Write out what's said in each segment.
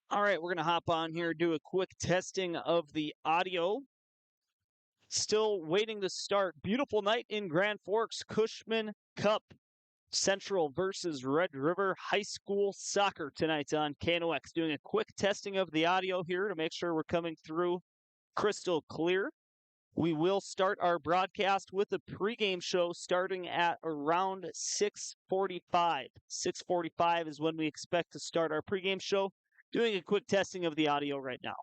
All right, we're going to hop on here, do a quick testing of the audio. Still waiting to start. Beautiful night in Grand Forks, Cushman Cup Central versus Red River High School Soccer tonight on KNOX. Doing a quick testing of the audio here to make sure we're coming through crystal clear. We will start our broadcast with a pregame show starting at around 6:45. 6:45 is when we expect to start our pregame show. Doing a quick testing of the audio right now.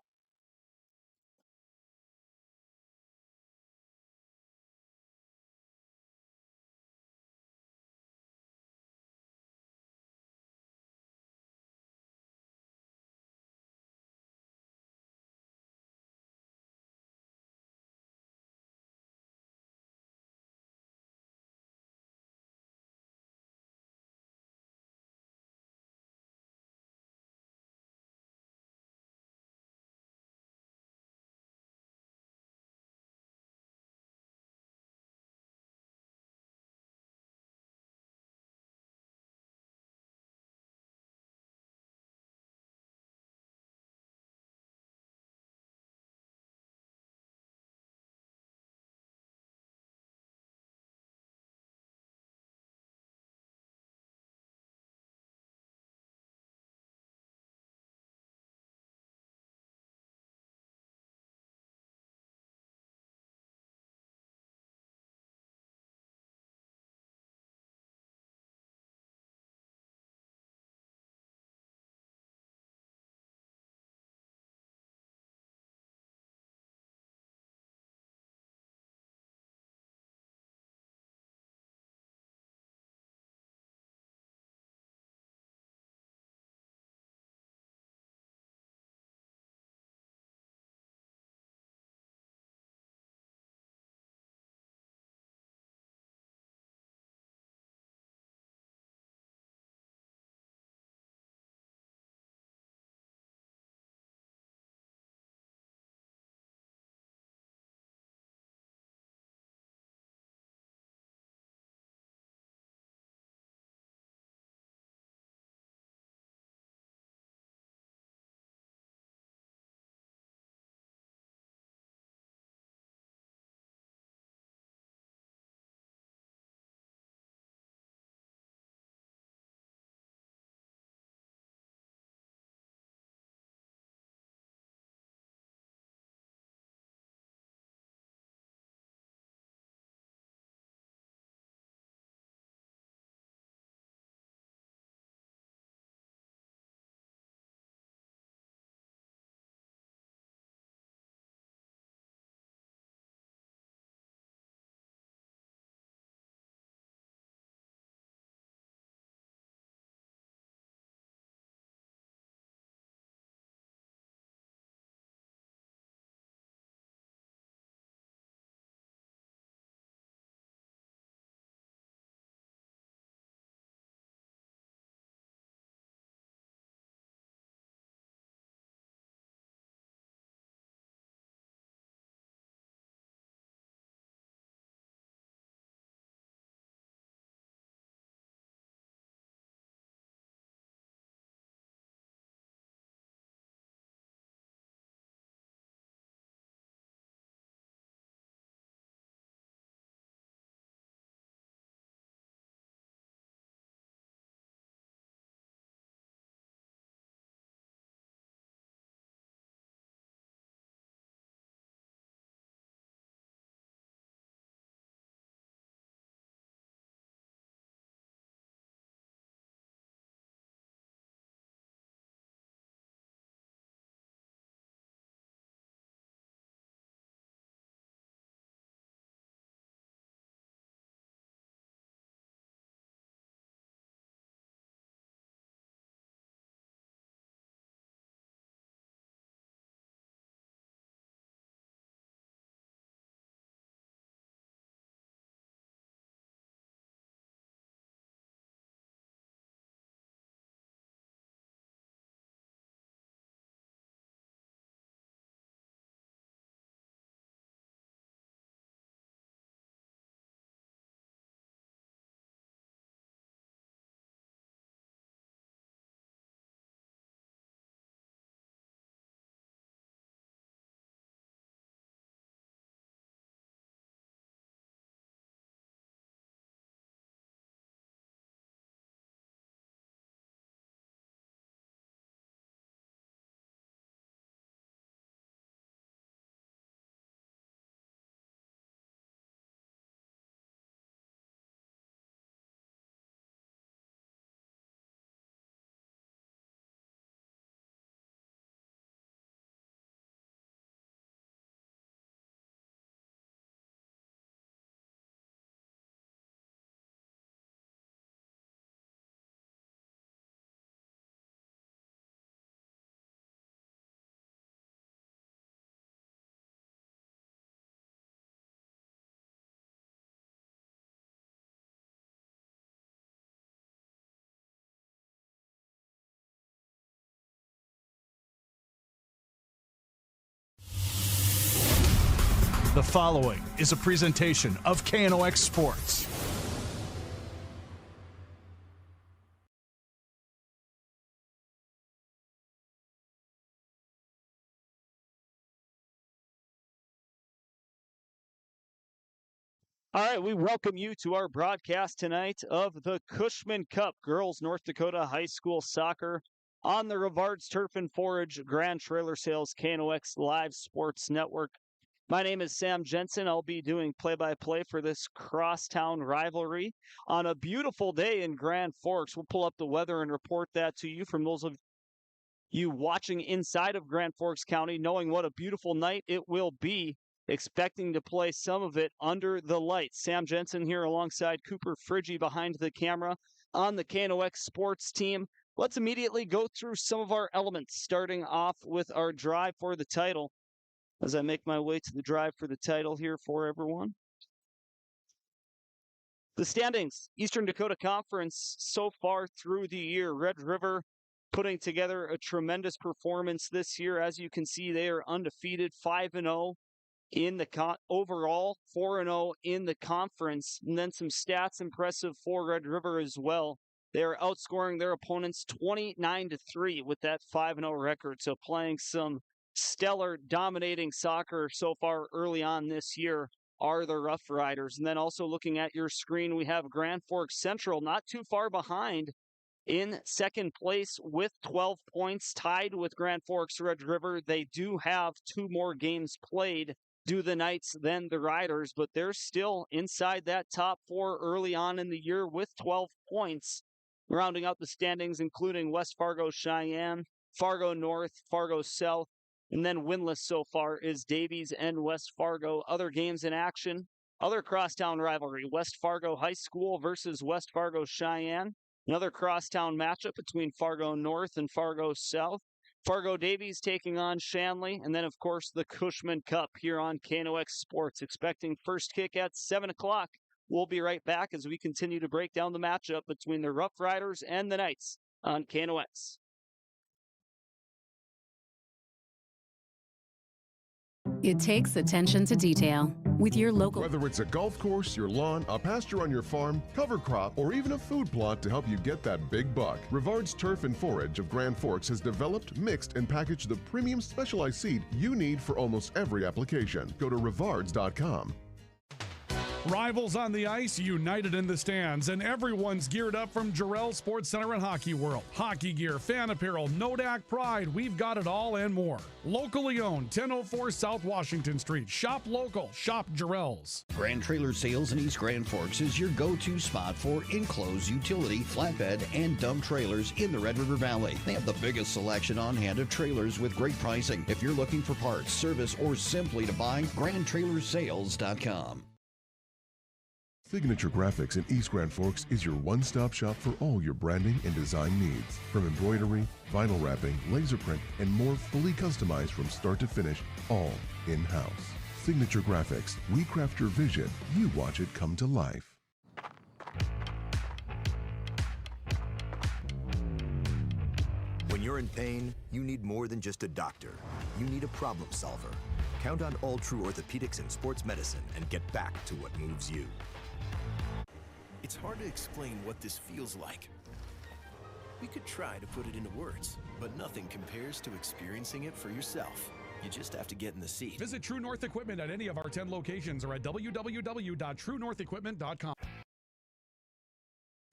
The following is a presentation of KNOX Sports. All right, we welcome you to our broadcast tonight of the Cushman Cup Girls North Dakota High School Soccer on the Rivard's Turf and Forage Grand Trailer Sales KNOX Live Sports Network. My name is Sam Jensen. I'll be doing play-by-play for this crosstown rivalry on a beautiful day in Grand Forks. We'll pull up the weather and report that to you from those of you watching inside of Grand Forks County, knowing what a beautiful night it will be, expecting to play some of it under the lights. Sam Jensen here alongside Cooper Friggy behind the camera on the KNOX Sports team. Let's immediately go through some of our elements, starting off with our drive for the title. As I make my way to the drive for the title here for everyone. The standings, Eastern Dakota Conference so far through the year. Red River putting together a tremendous performance this year. As you can see, they are undefeated, 5-0 in the overall, 4-0 in the conference. And then some stats impressive for Red River as well. They are outscoring their opponents 29-3 with that 5-0 record. So playing some stellar, dominating soccer so far early on this year are the Rough Riders. And then also looking at your screen, we have Grand Forks Central not too far behind in second place with 12 points, tied with Grand Forks Red River. They do have two more games played, do the Knights than the Riders, but they're still inside that top four early on in the year with 12 points. Rounding out the standings, including West Fargo Cheyenne, Fargo North, Fargo South, and then winless so far is Davies and West Fargo. Other games in action, other crosstown rivalry, West Fargo High School versus West Fargo Cheyenne. Another crosstown matchup between Fargo North and Fargo South. Fargo Davies taking on Shanley. And then, of course, the Cushman Cup here on KNOX Sports. Expecting first kick at 7 o'clock. We'll be right back as we continue to break down the matchup between the Rough Riders and the Knights on KNOX. It takes attention to detail with your local. Whether it's a golf course, your lawn, a pasture on your farm, cover crop, or even a food plot to help you get that big buck, Rivard's Turf and Forage of Grand Forks has developed, mixed, and packaged the premium specialized seed you need for almost every application. Go to rivards.com. Rivals on the ice, united in the stands, and everyone's geared up from Jarrell Sports Center and Hockey World. Hockey gear, fan apparel, Nodak Pride, we've got it all and more. Locally owned, 1004 South Washington Street. Shop local, shop Jarrell's. Grand Trailer Sales in East Grand Forks is your go-to spot for enclosed utility, flatbed, and dump trailers in the Red River Valley. They have the biggest selection on hand of trailers with great pricing. If you're looking for parts, service, or simply to buy, GrandTrailersSales.com. Signature Graphics in East Grand Forks is your one-stop shop for all your branding and design needs. From embroidery, vinyl wrapping, laser print, and more, fully customized from start to finish, all in-house. Signature Graphics. We craft your vision. You watch it come to life. When you're in pain, you need more than just a doctor. You need a problem solver. Count on All True Orthopedics and Sports Medicine and get back to what moves you. It's hard to explain what this feels like. We could try to put it into words, but nothing compares to experiencing it for yourself. You just have to get in the seat. Visit True North Equipment at any of our 10 locations or at www.truenorthequipment.com.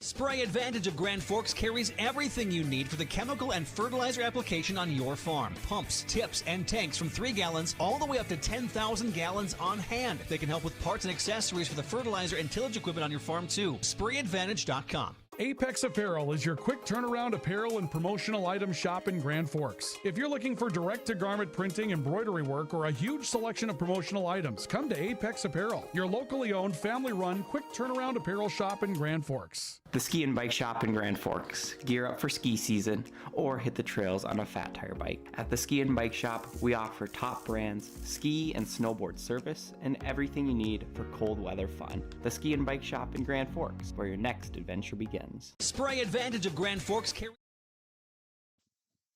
Spray Advantage of Grand Forks carries everything you need for the chemical and fertilizer application on your farm. Pumps, tips, and tanks from 3 gallons all the way up to 10,000 gallons on hand. They can help with parts and accessories for the fertilizer and tillage equipment on your farm too. SprayAdvantage.com. Apex Apparel is your quick turnaround apparel and promotional item shop in Grand Forks. If you're looking for direct-to-garment printing, embroidery work, or a huge selection of promotional items, come to Apex Apparel, your locally owned, family-run, quick turnaround apparel shop in Grand Forks. The Ski and Bike Shop in Grand Forks. Gear up for ski season or hit the trails on a fat tire bike. At the Ski and Bike Shop, we offer top brands, ski and snowboard service, and everything you need for cold weather fun. The Ski and Bike Shop in Grand Forks, where your next adventure begins. Spray Advantage of Grand Forks carries.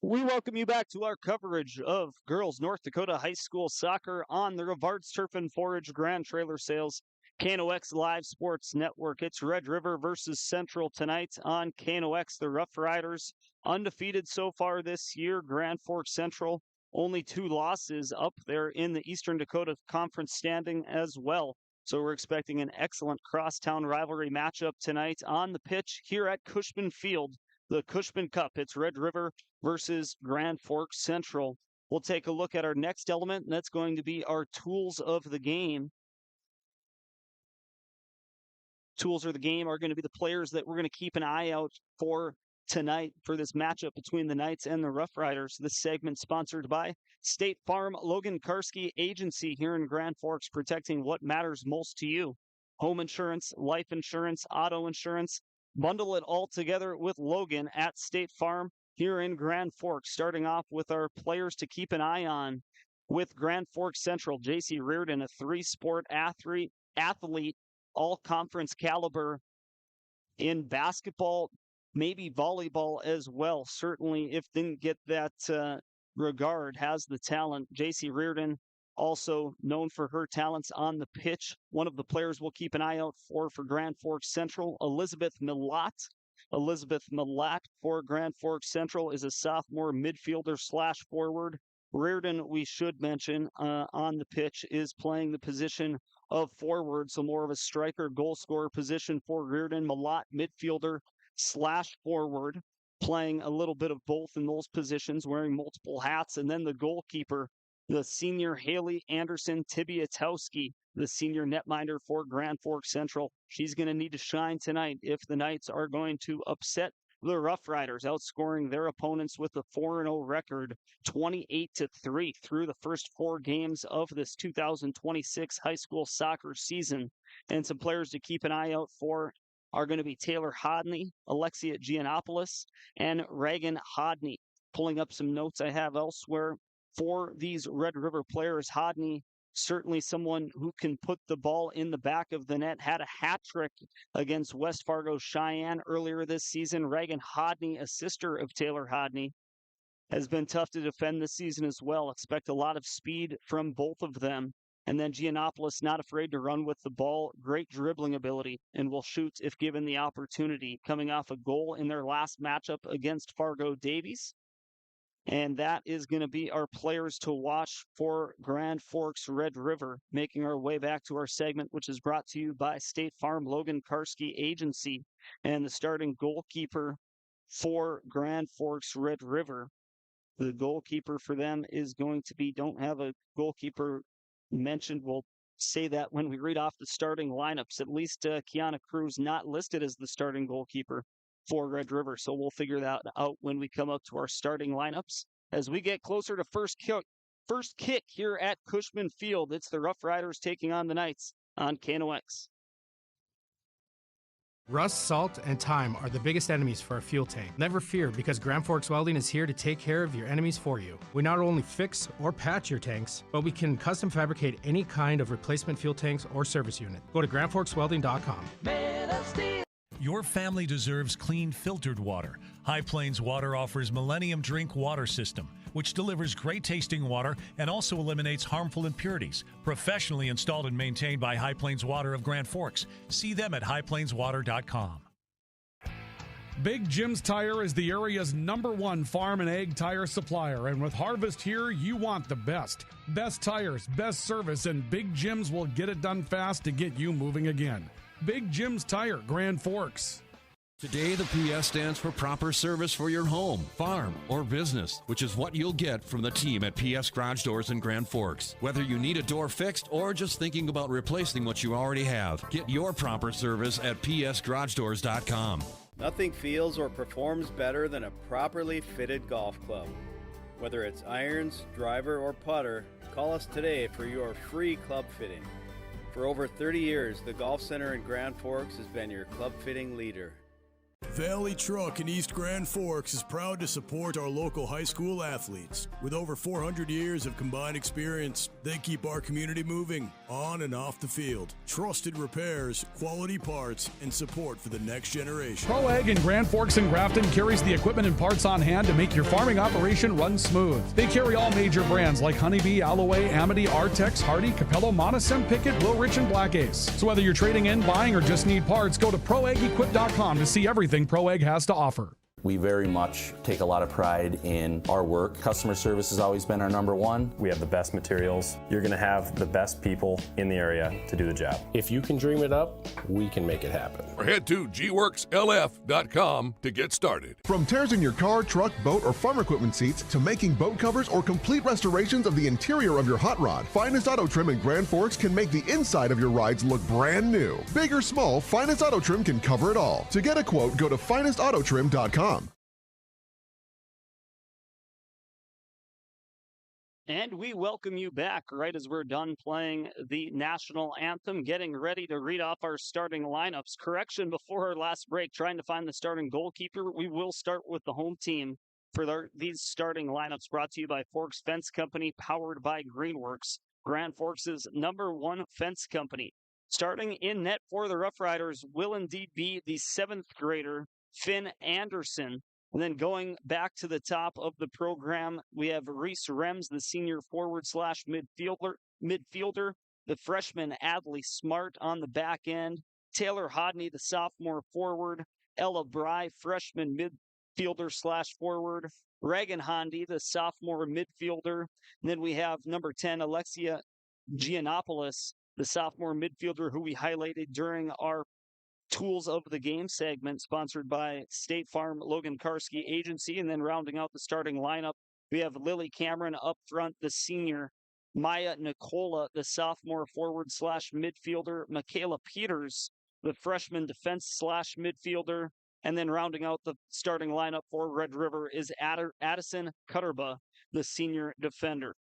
We welcome you back to our coverage of girls North Dakota high school soccer on the Rivards Turf and Forage Grand Trailer Sales KNOX Live Sports Network. It's Red River versus Central tonight on KNOX. The Rough Riders undefeated so far this year. Grand Forks Central only 2 losses up there in the Eastern Dakota Conference standing as well. So we're expecting an excellent crosstown rivalry matchup tonight on the pitch here at Cushman Field. The Cushman Cup. It's Red River versus Grand Forks Central. We'll take a look at our next element, and that's going to be our tools of the game. Tools of the game are going to be the players that we're going to keep an eye out for tonight for this matchup between the Knights and the Rough Riders. This segment sponsored by State Farm Logan Karski Agency here in Grand Forks, protecting what matters most to you. Home insurance, life insurance, auto insurance. Bundle it all together with Logan at State Farm here in Grand Forks. Starting off with our players to keep an eye on with Grand Forks Central. J.C. Reardon, a 3-sport athlete, all-conference caliber in basketball, maybe volleyball as well. Certainly, if didn't get that regard, has the talent. J.C. Reardon, also known for her talents on the pitch. One of the players we'll keep an eye out for Grand Forks Central, Elizabeth Milat. Elizabeth Milat for Grand Forks Central is a sophomore midfielder / forward. Reardon, we should mention, on the pitch is playing the position of forward, so more of a striker goal scorer position for Reardon. Milat, midfielder / forward, playing a little bit of both in those positions, wearing multiple hats. And then the goalkeeper, the senior Haley Anderson Tibiatowski, the senior netminder for Grand Forks Central. She's going to need to shine tonight if the Knights are going to upset the Rough Riders, outscoring their opponents with a 4-0 record, 28-3 through the first 4 games of this 2026 high school soccer season. And some players to keep an eye out for are going to be Taylor Hodney, Alexia Giannopoulos, and Reagan Hodney. Pulling up some notes I have elsewhere for these Red River players. Hodney, certainly someone who can put the ball in the back of the net, had a hat trick against West Fargo Cheyenne earlier this season. Reagan Hodney, a sister of Taylor Hodney, has been tough to defend this season as well. Expect a lot of speed from both of them. And then Giannopoulos, not afraid to run with the ball, great dribbling ability, and will shoot if given the opportunity, coming off a goal in their last matchup against Fargo Davies. And that is going to be our players to watch for Grand Forks Red River. Making our way back to our segment, which is brought to you by State Farm Logan Karski Agency. And the starting goalkeeper for Grand Forks Red River. The goalkeeper for them is going to be, don't have a goalkeeper mentioned. We'll say that when we read off the starting lineups. At least Kiana Cruz not listed as the starting goalkeeper for Red River. So we'll figure that out when we come up to our starting lineups. As we get closer to first kick here at Cushman Field, it's the Rough Riders taking on the Knights on KNOX. Rust, salt, and time are the biggest enemies for a fuel tank. Never fear, because Grand Forks Welding is here to take care of your enemies for you. We not only fix or patch your tanks, but we can custom fabricate any kind of replacement fuel tanks or service unit. Go to grandforkswelding.com. Your family deserves clean, filtered water. High Plains Water offers Millennium Drink Water System, which delivers great-tasting water and also eliminates harmful impurities. Professionally installed and maintained by High Plains Water of Grand Forks. See them at highplainswater.com. Big Jim's Tire is the area's #1 farm and ag tire supplier, and with harvest here, you want the best. Best tires, best service, and Big Jim's will get it done fast to get you moving again. Big Jim's Tire, Grand Forks. Today, the PS stands for proper service for your home, farm, or business, which is what you'll get from the team at PS Garage Doors in Grand Forks. Whether you need a door fixed or just thinking about replacing what you already have, get your proper service at psgaragedoors.com. Nothing feels or performs better than a properly fitted golf club. Whether it's irons, driver, or putter, call us today for your free club fitting. For over 30 years, the Golf Center in Grand Forks has been your club fitting leader. Valley Truck in East Grand Forks is proud to support our local high school athletes. With over 400 years of combined experience, they keep our community moving on and off the field. Trusted repairs, quality parts, and support for the next generation. Pro Ag in Grand Forks and Grafton carries the equipment and parts on hand to make your farming operation run smooth. They carry all major brands like Honeybee, Alloway, Amity, Artex, Hardy, Capello, Monosem, Pickett, Blue-Rich, and Black Ace. So whether you're trading in, buying, or just need parts, go to ProAgEquip.com to see everything Pro Ag has to offer. We very much take a lot of pride in our work. Customer service has always been our number one. We have the best materials. You're going to have the best people in the area to do the job. If you can dream it up, we can make it happen. Or head to gworkslf.com to get started. From tears in your car, truck, boat, or farm equipment seats to making boat covers or complete restorations of the interior of your hot rod, Finest Auto Trim in Grand Forks can make the inside of your rides look brand new. Big or small, Finest Auto Trim can cover it all. To get a quote, go to finestautotrim.com. And we welcome you back right as we're done playing the national anthem, getting ready to read off our starting lineups. Correction before our last break, trying to find the starting goalkeeper. We will start with the home team for these starting lineups, brought to you by Forks Fence Company, powered by Greenworks, Grand Forks' #1 fence company. Starting in net for the Rough Riders will indeed be the 7th grader, Finn Anderson. And then going back to the top of the program, we have Reese Rems, the senior forward/midfielder, the freshman Adley Smart on the back end, Taylor Hodney, the sophomore forward, Ella Bry, freshman midfielder/forward, Reagan Hondy, the sophomore midfielder. And then we have number 10, Alexia Giannopoulos, the sophomore midfielder, who we highlighted during our Tools of the Game segment, sponsored by State Farm Logan Karski Agency. And then rounding out the starting lineup, we have Lily Cameron up front, the senior, Maya Nicola, the sophomore forward/midfielder, Michaela Peters, the freshman defense/midfielder. And then rounding out the starting lineup for Red River is Addison Cutterba, the senior defender.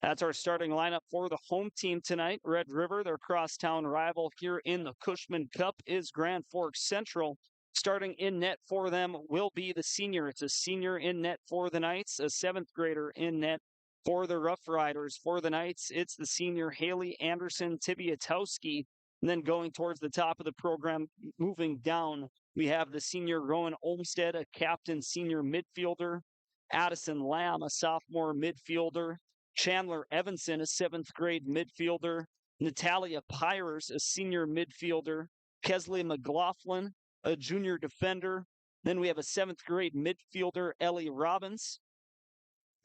That's our starting lineup for the home team tonight. Red River, their crosstown rival here in the Cushman Cup, is Grand Forks Central. Starting in net for them will be the senior. It's a senior in net for the Knights, a 7th grader in net for the Rough Riders. For the Knights, it's the senior Haley Anderson Tibiatowski. And then going towards the top of the program, moving down, we have the senior Rowan Olmstead, a captain senior midfielder, Addison Lamb, a sophomore midfielder, Chandler Evanson, a 7th grade midfielder, Natalia Pyers, a senior midfielder, Kesley McLaughlin, a junior defender. Then we have a 7th grade midfielder, Ellie Robbins.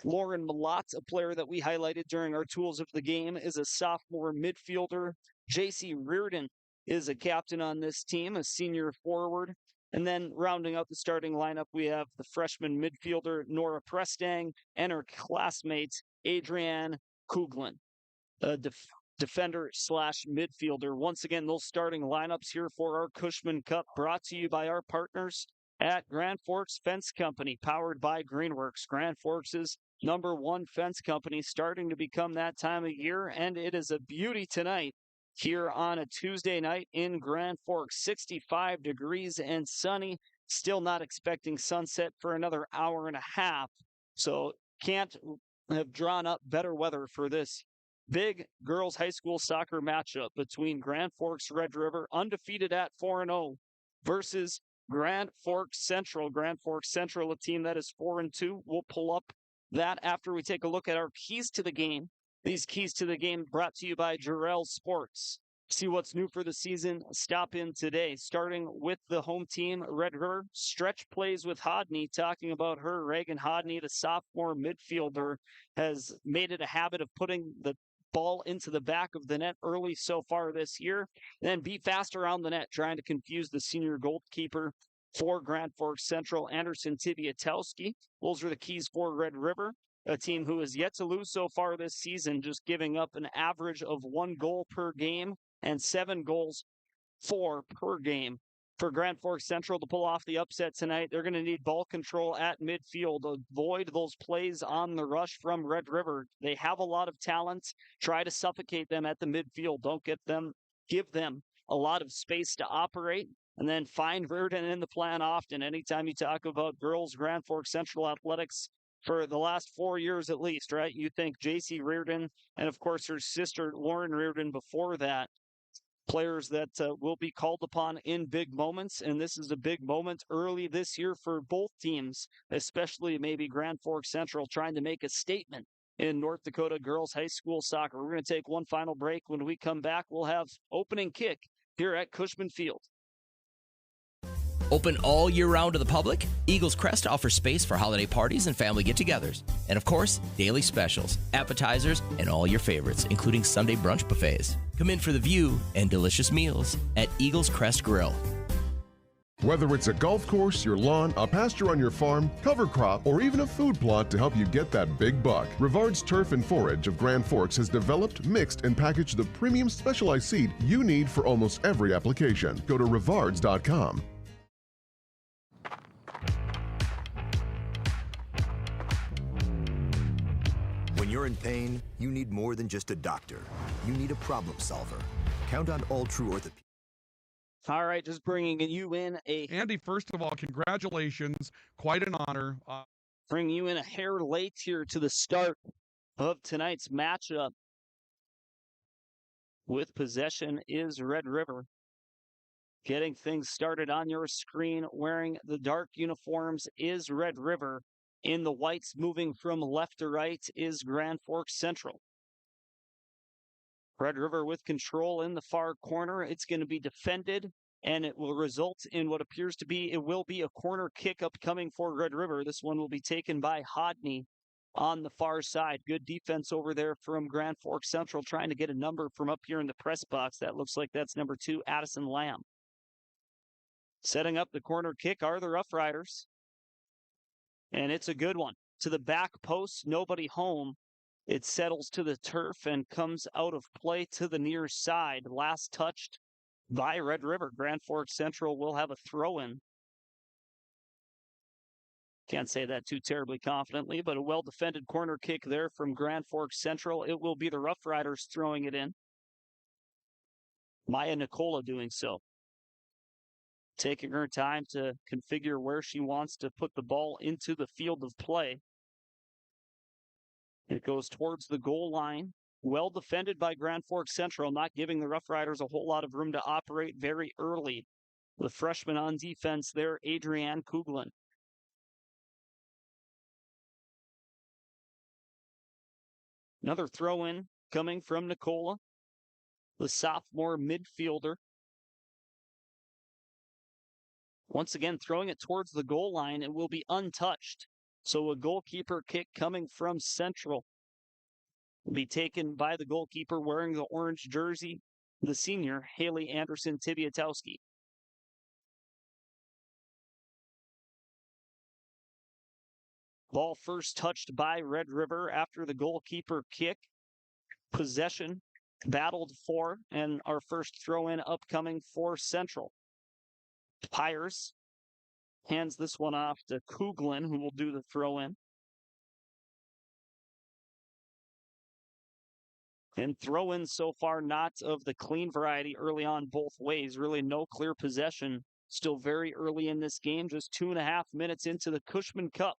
Lauren Malott, a player that we highlighted during our Tools of the Game, is a sophomore midfielder. JC Reardon is a captain on this team, a senior forward. And then rounding out the starting lineup, we have the freshman midfielder, Nora Prestang, and her classmate, Adrienne Kuglin, a defender/midfielder. Once again, those starting lineups here for our Cushman Cup, brought to you by our partners at Grand Forks Fence Company, powered by Greenworks. Grand Forks' #1 fence company, starting to become that time of year, and it is a beauty tonight here on a Tuesday night in Grand Forks. 65 degrees and sunny. Still not expecting sunset for another hour and a half. So can't have drawn up better weather for this big girls high school soccer matchup between Grand Forks Red River, undefeated at 4-0, versus Grand Forks Central. Grand Forks Central, a team that is 4-2. We'll pull up that after we take a look at our keys to the game. These keys to the game brought to you by Jarrell Sports. See what's new for the season. Stop in today. Starting with the home team, Red River. Stretch plays with Hodney. Talking about her, Reagan Hodney, the sophomore midfielder, has made it a habit of putting the ball into the back of the net early so far this year. Then be fast around the net, trying to confuse the senior goalkeeper for Grand Forks Central, Anderson Tibiatowski. Those are the keys for Red River, a team who has yet to lose so far this season, just giving up an average of 1 goal per game and 7 goals per game. For Grand Forks Central to pull off the upset tonight, they're going to need ball control at midfield. Avoid those plays on the rush from Red River. They have a lot of talent. Try to suffocate them at the midfield. Don't give them a lot of space to operate. And then find Reardon in the plan often. Anytime you talk about girls Grand Forks Central athletics for the last 4 years at least, right? You think J.C. Reardon and, of course, her sister Lauren Reardon before that. Players that will be called upon in big moments, and this is a big moment early this year for both teams, especially maybe Grand Forks Central trying to make a statement in North Dakota girls high school soccer. We're going to take one final break. When we come back, we'll have opening kick here at Cushman Field. Open all year round to the public, Eagles Crest offers space for holiday parties and family get-togethers. And of course, daily specials, appetizers, and all your favorites, including Sunday brunch buffets. Come in for the view and delicious meals at Eagles Crest Grill. Whether it's a golf course, your lawn, a pasture on your farm, cover crop, or even a food plot to help you get that big buck, Rivard's Turf and Forage of Grand Forks has developed, mixed, and packaged the premium specialized seed you need for almost every application. Go to rivards.com. When you're in pain, you need more than just a doctor. You need a problem solver. Count on All True Orthopedics. All right, just bringing you in Andy, first of all, congratulations. Quite an honor. Bring you in a hair late here to the start of tonight's matchup. With possession is Red River. Getting things started on your screen, wearing the dark uniforms is Red River. In the whites, moving from left to right, is Grand Forks Central. Red River with control in the far corner. It's going to be defended, and it will result in what appears to be, it will be a corner kick upcoming for Red River. This one will be taken by Hodney on the far side. Good defense over there from Grand Forks Central, trying to get a number from up here in the press box. That looks like that's number 2, Addison Lamb. Setting up the corner kick are the Rough Riders. And it's a good one. To the back post, nobody home. It settles to the turf and comes out of play to the near side. Last touched by Red River. Grand Forks Central will have a throw-in. Can't say that too terribly confidently, but a well-defended corner kick there from Grand Forks Central. It will be the Rough Riders throwing it in. Maya Nicola doing so. Taking her time to configure where she wants to put the ball into the field of play. It goes towards the goal line. Well defended by Grand Forks Central, not giving the Rough Riders a whole lot of room to operate very early. The freshman on defense there, Adrienne Kuglin. Another throw-in coming from Nicola, the sophomore midfielder. Once again, throwing it towards the goal line, it will be untouched. So a goalkeeper kick coming from Central will be taken by the goalkeeper wearing the orange jersey, the senior, Haley Anderson Tibiatowski. Ball first touched by Red River after the goalkeeper kick. Possession battled for, and our first throw-in upcoming for Central. Pyers hands this one off to Kuglin, who will do the throw-in. And throw-ins so far not of the clean variety early on both ways. Really no clear possession. Still very early in this game, just 2.5 minutes into the Cushman Cup.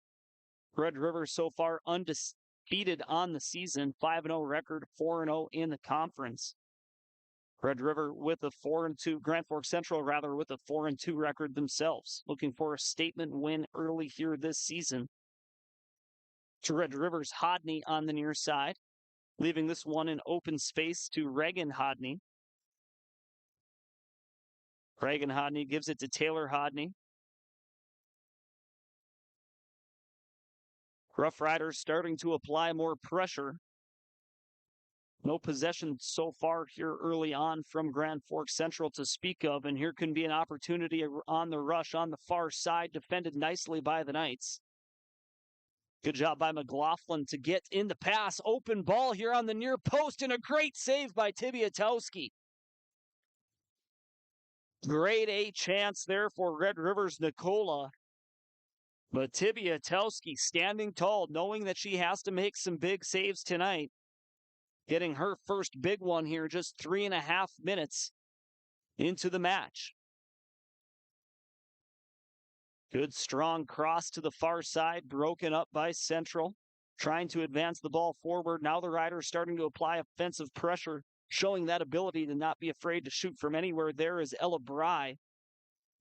Red River so far undefeated on the season, 5-0 record, 4-0 in the conference. Red River with a 4-2, Grand Forks Central rather with a 4-2 record themselves, looking for a statement win early here this season. To Red River's Hodney on the near side, leaving this one in open space to Reagan Hodney. Reagan Hodney gives it to Taylor Hodney. Rough Riders starting to apply more pressure. No possession so far here early on from Grand Forks Central to speak of, and here can be an opportunity on the rush on the far side, defended nicely by the Knights. Good job by McLaughlin to get in the pass. Open ball here on the near post, and a great save by Tibiatowski. Grade A chance there for Red River's Nicola. But Tibiatowski standing tall, knowing that she has to make some big saves tonight. Getting her first big one here, just 3.5 minutes into the match. Good, strong cross to the far side, broken up by Central. Trying to advance the ball forward. Now the Riders starting to apply offensive pressure, showing that ability to not be afraid to shoot from anywhere. There is Ella Bry.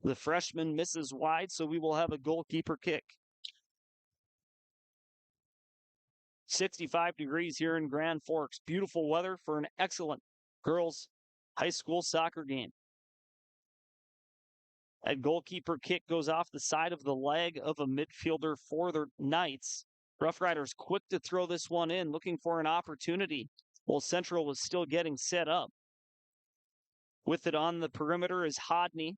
The freshman misses wide, so we will have a goalkeeper kick. 65 degrees here in Grand Forks. Beautiful weather for an excellent girls high school soccer game. That goalkeeper kick goes off the side of the leg of a midfielder for the Knights. Rough Riders quick to throw this one in, looking for an opportunity, while Central was still getting set up. With it on the perimeter is Hodney.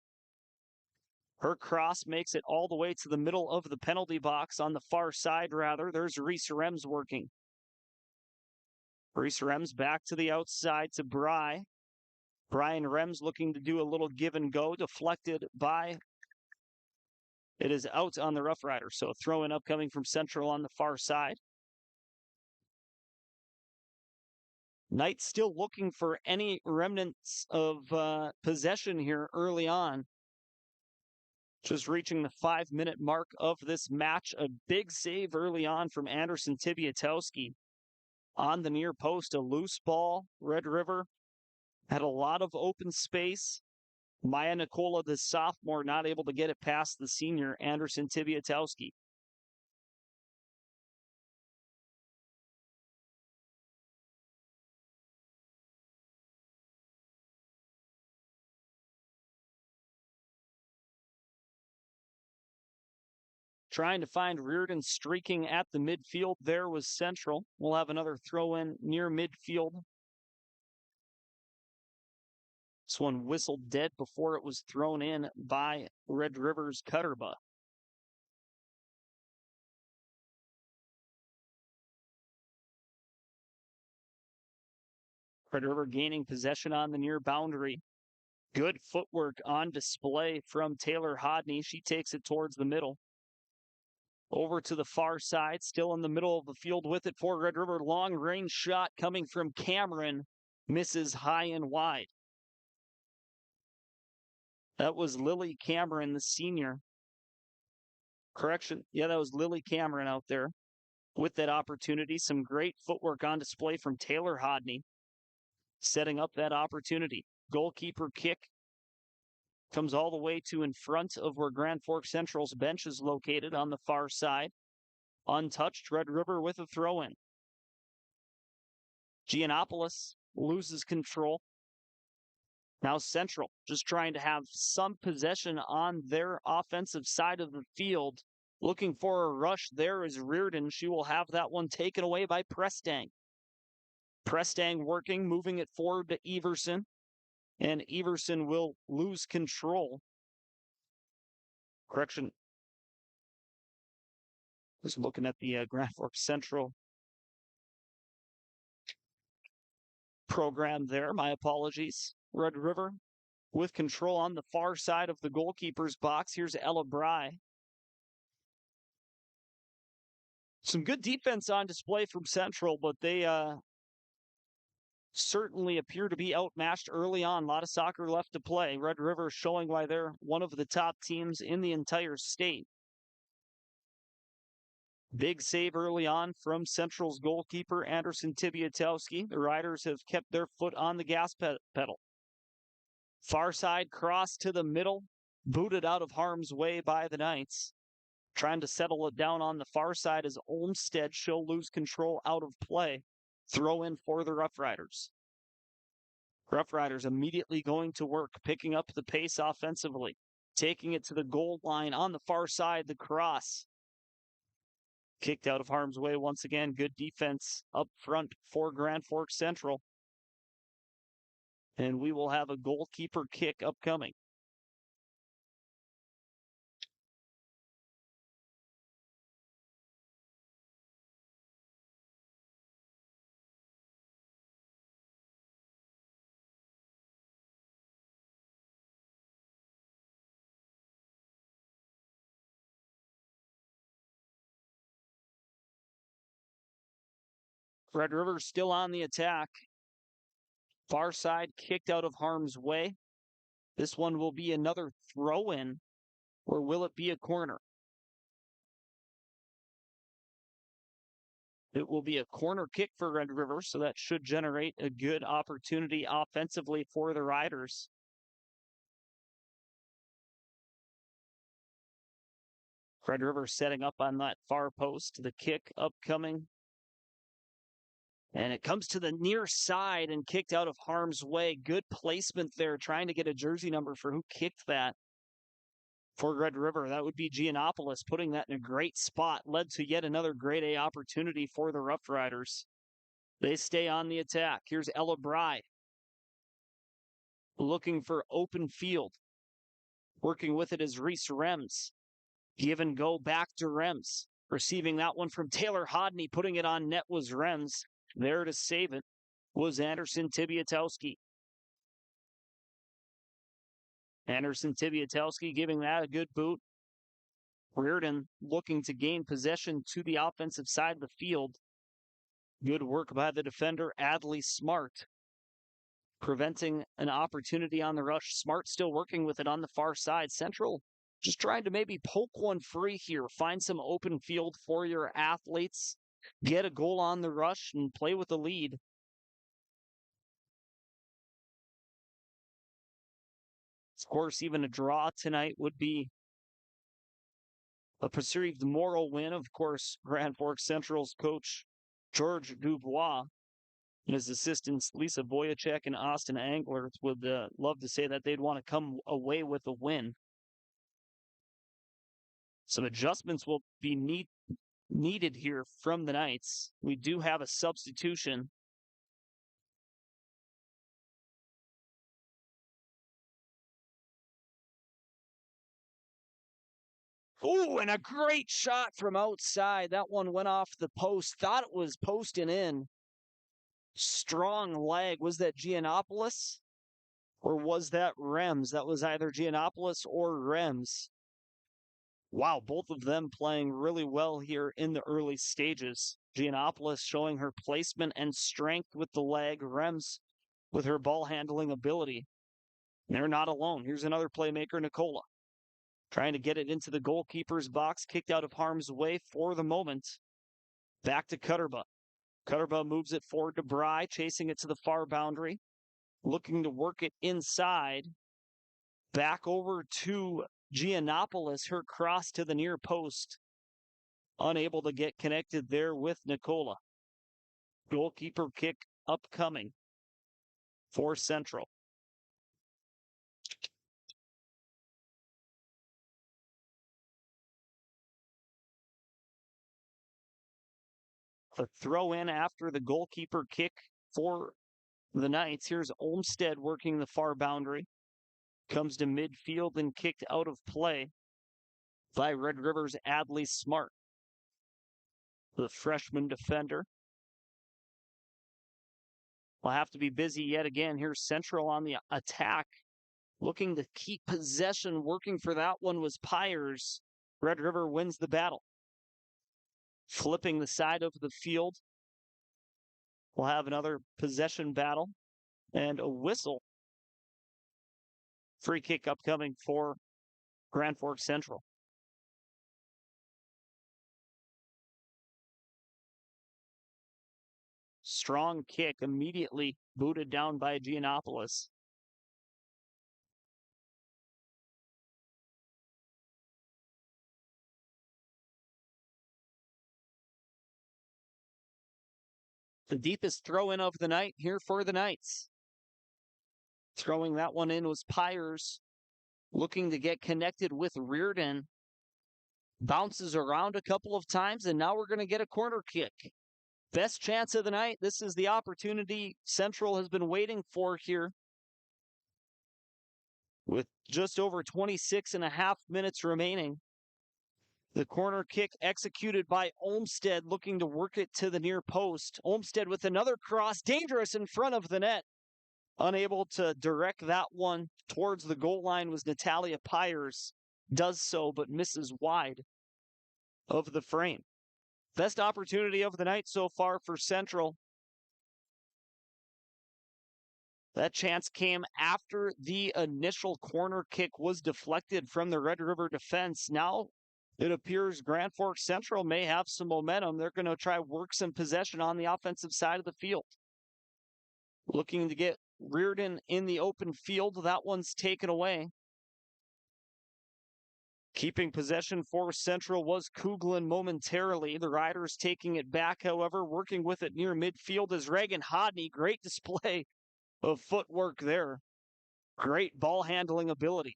Her cross makes it all the way to the middle of the penalty box on the far side, rather. There's Reese Rems working. Reese Rems back to the outside to Bry. Brian Rems looking to do a little give and go, deflected by. It is out on the Rough Riders, so throw in upcoming from Central on the far side. Knights still looking for any remnants of possession here early on. Just reaching the 5-minute mark of this match. A big save early on from Anderson Tibiatowski. On the near post, a loose ball. Red River had a lot of open space. Maya Nicola, the sophomore, not able to get it past the senior, Anderson Tibiatowski. Trying to find Reardon streaking at the midfield. There was Central. We'll have another throw in near midfield. This one whistled dead before it was thrown in by Red River's Cutterba. Red River gaining possession on the near boundary. Good footwork on display from Taylor Hodney. She takes it towards the middle. Over to the far side, still in the middle of the field with it for Red River. Long range shot coming from Cameron. Misses high and wide. That was Lily Cameron, the senior. Correction. Yeah, that was Lily Cameron out there with that opportunity. Some great footwork on display from Taylor Hodney, setting up that opportunity. Goalkeeper kick comes all the way to in front of where Grand Forks Central's bench is located on the far side. Untouched, Red River with a throw-in. Giannopoulos loses control. Now Central just trying to have some possession on their offensive side of the field. Looking for a rush. There is Reardon. She will have that one taken away by Prestang. Prestang working, moving it forward to Everson. And Everson will lose control. Correction. Just looking at the Grand Forks Central program there. My apologies. Red River with control on the far side of the goalkeeper's box. Here's Ella Bry. Some good defense on display from Central, but they certainly appear to be outmatched early on. A lot of soccer left to play. Red River showing why they're one of the top teams in the entire state. Big save early on from Central's goalkeeper, Anderson Tibiatowski. The Riders have kept their foot on the gas pedal. Far side cross to the middle, booted out of harm's way by the Knights. Trying to settle it down on the far side as Olmsted. She'll lose control out of play. Throw in for the Rough Riders. Rough Riders immediately going to work, picking up the pace offensively. Taking it to the goal line on the far side, the cross. Kicked out of harm's way once again. Good defense up front for Grand Forks Central. And we will have a goalkeeper kick upcoming. Red River still on the attack. Far side kicked out of harm's way. This one will be another throw-in, or will it be a corner? It will be a corner kick for Red River, so that should generate a good opportunity offensively for the Riders. Red River setting up on that far post. The kick upcoming. And it comes to the near side and kicked out of harm's way. Good placement there, trying to get a jersey number for who kicked that for Red River. That would be Giannopoulos, putting that in a great spot. Led to yet another grade A opportunity for the Rough Riders. They stay on the attack. Here's Ella Bry looking for open field. Working with it is Reese Rems. Give and go back to Rems. Receiving that one from Taylor Hodney. Putting it on net was Rems. There to save it was Anderson Tibiatowski. Anderson Tibiatowski giving that a good boot. Reardon looking to gain possession to the offensive side of the field. Good work by the defender, Adley Smart. Preventing an opportunity on the rush. Smart still working with it on the far side. Central just trying to maybe poke one free here. Find some open field for your athletes. Get a goal on the rush and play with the lead. Of course, even a draw tonight would be a perceived moral win. Of course, Grand Forks Central's coach, George Dubois, and his assistants, Lisa Boyacek and Austin Angler, would love to say that they'd want to come away with a win. Some adjustments will be needed here from the Knights. We do have a substitution. Oh, and a great shot from outside. That one went off the post. Thought it was posting in. Strong leg. Was that Giannopoulos? Or was that Rems? That was either Giannopoulos or Rems. Wow, both of them playing really well here in the early stages. Giannopoulos showing her placement and strength with the leg. Rems with her ball handling ability. They're not alone. Here's another playmaker, Nicola. Trying to get it into the goalkeeper's box. Kicked out of harm's way for the moment. Back to Cutterba. Cutterba moves it forward to Bry, chasing it to the far boundary. Looking to work it inside. Back over to Giannopoulos. Her cross to the near post. Unable to get connected there with Nicola. Goalkeeper kick upcoming for Central. The throw in after the goalkeeper kick for the Knights. Here's Olmsted working the far boundary. Comes to midfield and kicked out of play by Red River's Adley Smart. The freshman defender will have to be busy yet again. Here's Central on the attack. Looking to keep possession. Working for that one was Pyers. Red River wins the battle. Flipping the side of the field. We'll have another possession battle and a whistle. Free kick upcoming for Grand Forks Central. Strong kick immediately booted down by Giannopoulos. The deepest throw in of the night here for the Knights. Throwing that one in was Pyers. Looking to get connected with Reardon. Bounces around a couple of times, and now we're going to get a corner kick. Best chance of the night. This is the opportunity Central has been waiting for here. With just over 26 and a half minutes remaining. The corner kick executed by Olmsted, looking to work it to the near post. Olmsted with another cross, dangerous in front of the net. Unable to direct that one towards the goal line was Natalia Pyers. Does so, but misses wide of the frame. Best opportunity of the night so far for Central. That chance came after the initial corner kick was deflected from the Red River defense. Now It appears Grand Forks Central may have some momentum. They're going to try work some possession on the offensive side of the field. Looking to get Reardon in the open field. That one's taken away. Keeping possession for Central was Kuglin momentarily. The Riders taking it back, however, working with it near midfield is Reagan Hodney. Great display of footwork there. Great ball handling ability.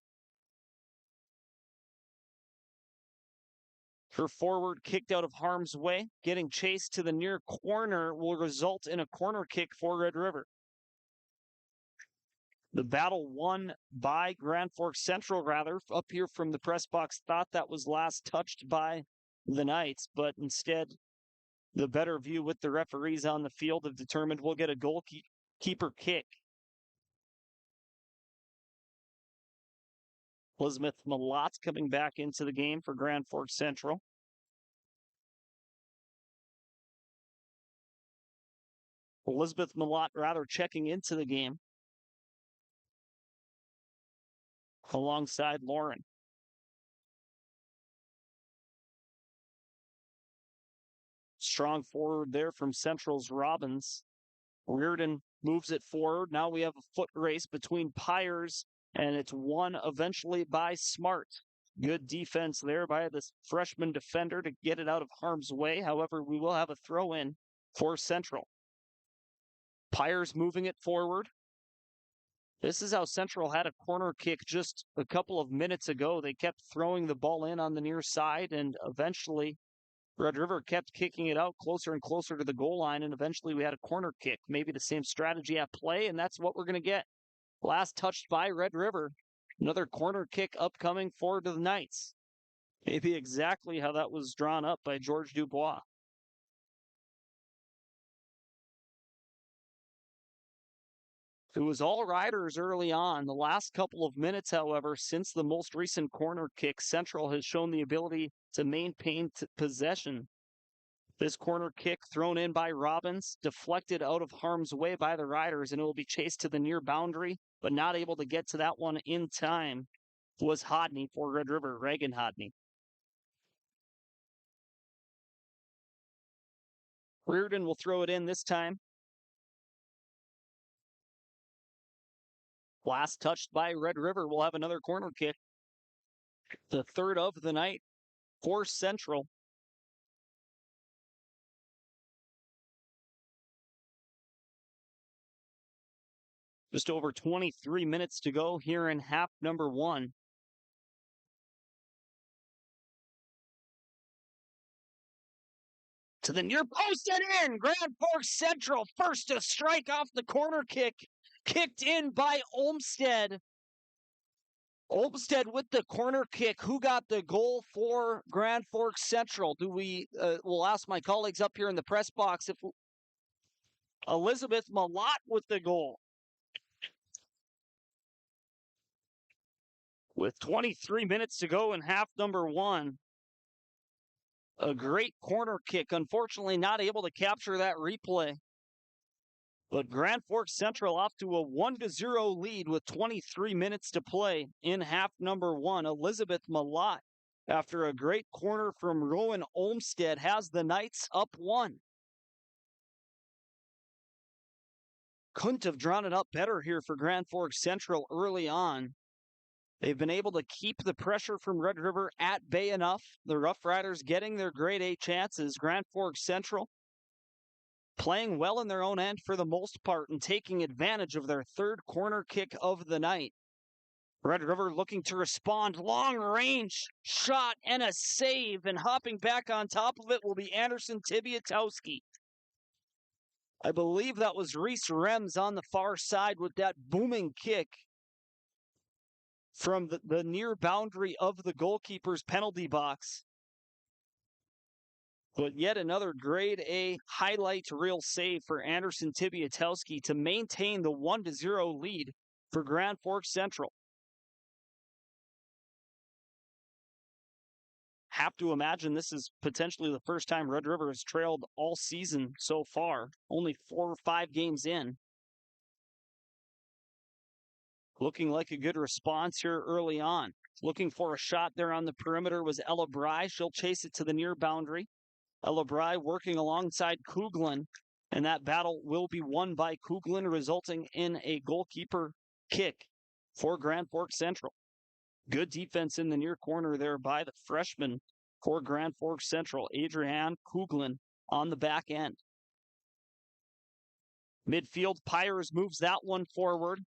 Her forward kicked out of harm's way. Getting chased to the near corner will result in a corner kick for Red River. The battle won by Grand Forks Central, rather, up here from the press box, thought that was last touched by the Knights, but instead, the better view with the referees on the field have determined we'll get a goalkeeper kick. Elizabeth Malott coming back into the game for Grand Forks Central. Elizabeth Malott, rather, checking into the game alongside Lauren. Strong forward there from Central's Robbins. Reardon moves it forward. Now we have a foot race between Pyers, and it's won eventually by Smart. Good defense there by this freshman defender to get it out of harm's way. However, we will have a throw-in for Central. Pyers moving it forward. This is how Central had a corner kick just a couple of minutes ago. They kept throwing the ball in on the near side, and eventually Red River kept kicking it out closer and closer to the goal line, and eventually we had a corner kick. Maybe the same strategy at play, and that's what we're going to get. Last touched by Red River. Another corner kick upcoming for the Knights. Maybe exactly how that was drawn up by George Dubois. It was all Riders early on. The last couple of minutes, however, since the most recent corner kick, Central has shown the ability to maintain possession. This corner kick thrown in by Robbins, deflected out of harm's way by the Riders, and it will be chased to the near boundary, but not able to get to that one in time was Hodney for Red River, Reagan Hodney. Reardon will throw it in this time. Last touched by Red River. We'll have another corner kick. The third of the night for Central. Just over 23 minutes to go here in half number one. To the near post and in. Grand Forks Central first to strike off the corner kick. Kicked in by Olmsted. Olmsted with the corner kick. Who got the goal for Grand Forks Central? We'll ask my colleagues up here in the press box if Elizabeth Malott with the goal. With 23 minutes to go in half number one. A great corner kick. Unfortunately, not able to capture that replay. But Grand Forks Central off to a 1-0 lead with 23 minutes to play in half number one. Elizabeth Malott, after a great corner from Rowan Olmsted, has the Knights up one. Couldn't have drawn it up better here for Grand Forks Central early on. They've been able to keep the pressure from Red River at bay enough. The Rough Riders getting their grade A chances. Grand Forks Central playing well in their own end for the most part and taking advantage of their third corner kick of the night. Red River looking to respond. Long range shot and a save, and hopping back on top of it will be Anderson Tibiatowski. I believe that was Reese Rems on the far side with that booming kick from the near boundary of the goalkeeper's penalty box. But yet another grade A highlight reel save for Anderson Tibiatowski to maintain the 1-0 lead for Grand Forks Central. Have to imagine this is potentially the first time Red River has trailed all season so far, only 4 or 5 games in. Looking like a good response here early on. Looking for a shot there on the perimeter was Ella Bry. She'll chase it to the near boundary. Ella Bry working alongside Kuglin, and that battle will be won by Kuglin, resulting in a goalkeeper kick for Grand Forks Central. Good defense in the near corner there by the freshman for Grand Forks Central, Adrienne Kuglin, on the back end. Midfield, Pyers moves that one forward.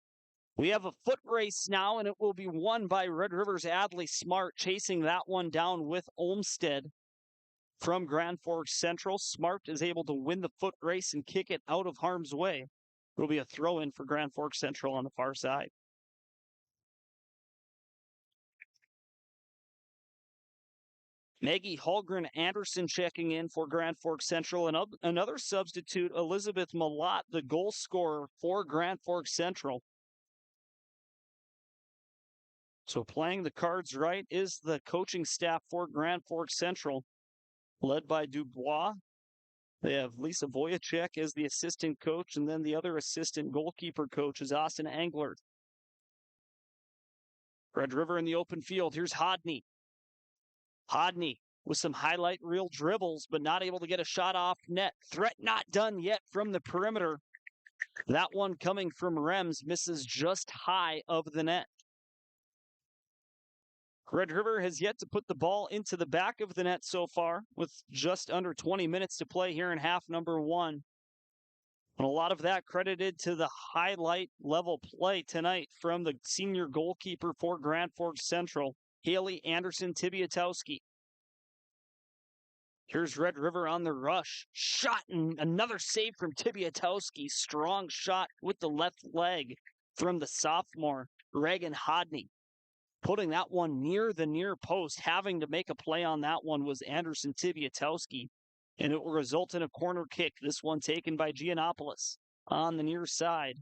We have a foot race now, and it will be won by Red River's Adley Smart, chasing that one down with Olmsted from Grand Forks Central. Smart is able to win the foot race and kick it out of harm's way. It'll be a throw-in for Grand Forks Central on the far side. Maggie Holgren Anderson checking in for Grand Forks Central. And another substitute, Elizabeth Malott, the goal scorer for Grand Forks Central. So playing the cards right is the coaching staff for Grand Forks Central, led by Dubois. They have Lisa Voyacek as the assistant coach, and then the other assistant goalkeeper coach is Austin Englert. Red River in the open field. Here's Hodney. Hodney with some highlight reel dribbles, but not able to get a shot off net. Threat not done yet from the perimeter. That one coming from Rems misses just high of the net. Red River has yet to put the ball into the back of the net so far, with just under 20 minutes to play here in half number one. And a lot of that credited to the highlight level play tonight from the senior goalkeeper for Grand Forks Central, Haley Anderson Tibiatowski. Here's Red River on the rush. Shot and another save from Tibiatowski. Strong shot with the left leg from the sophomore, Reagan Hodney. Putting that one near the near post. Having to make a play on that one was Anderson Tibiatowski. And it will result in a corner kick. This one taken by Giannopoulos on the near side.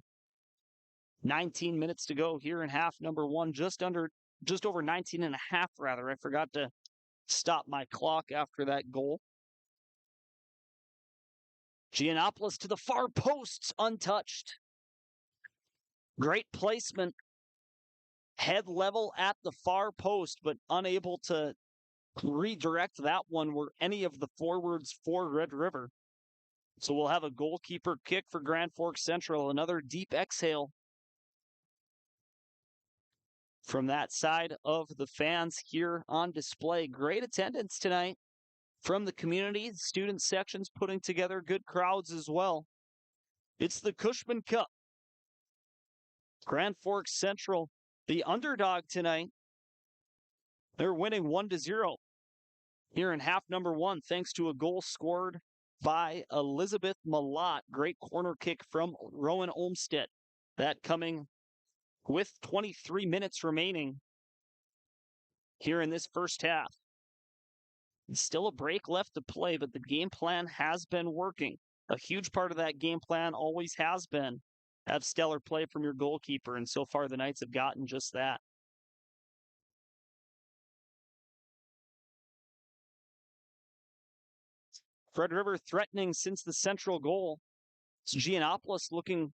19 minutes to go here in half number one. Just over 19 and a half, rather. I forgot to stop my clock after that goal. Giannopoulos to the far posts, untouched. Great placement. Head level at the far post, but unable to redirect that one were any of the forwards for Red River. So we'll have a goalkeeper kick for Grand Forks Central. Another deep exhale from that side of the fans here on display. Great attendance tonight from the community. Student sections putting together good crowds as well. It's the Cushman Cup. Grand Forks Central, the underdog tonight. They're winning 1-0 here in half number one, thanks to a goal scored by Elizabeth Malott. Great corner kick from Rowan Olmsted. That coming with 23 minutes remaining here in this first half. Still a break left to play, but the game plan has been working. A huge part of that game plan always has been have stellar play from your goalkeeper, and so far the Knights have gotten just that. Red River threatening since the central goal. It's Giannopoulos looking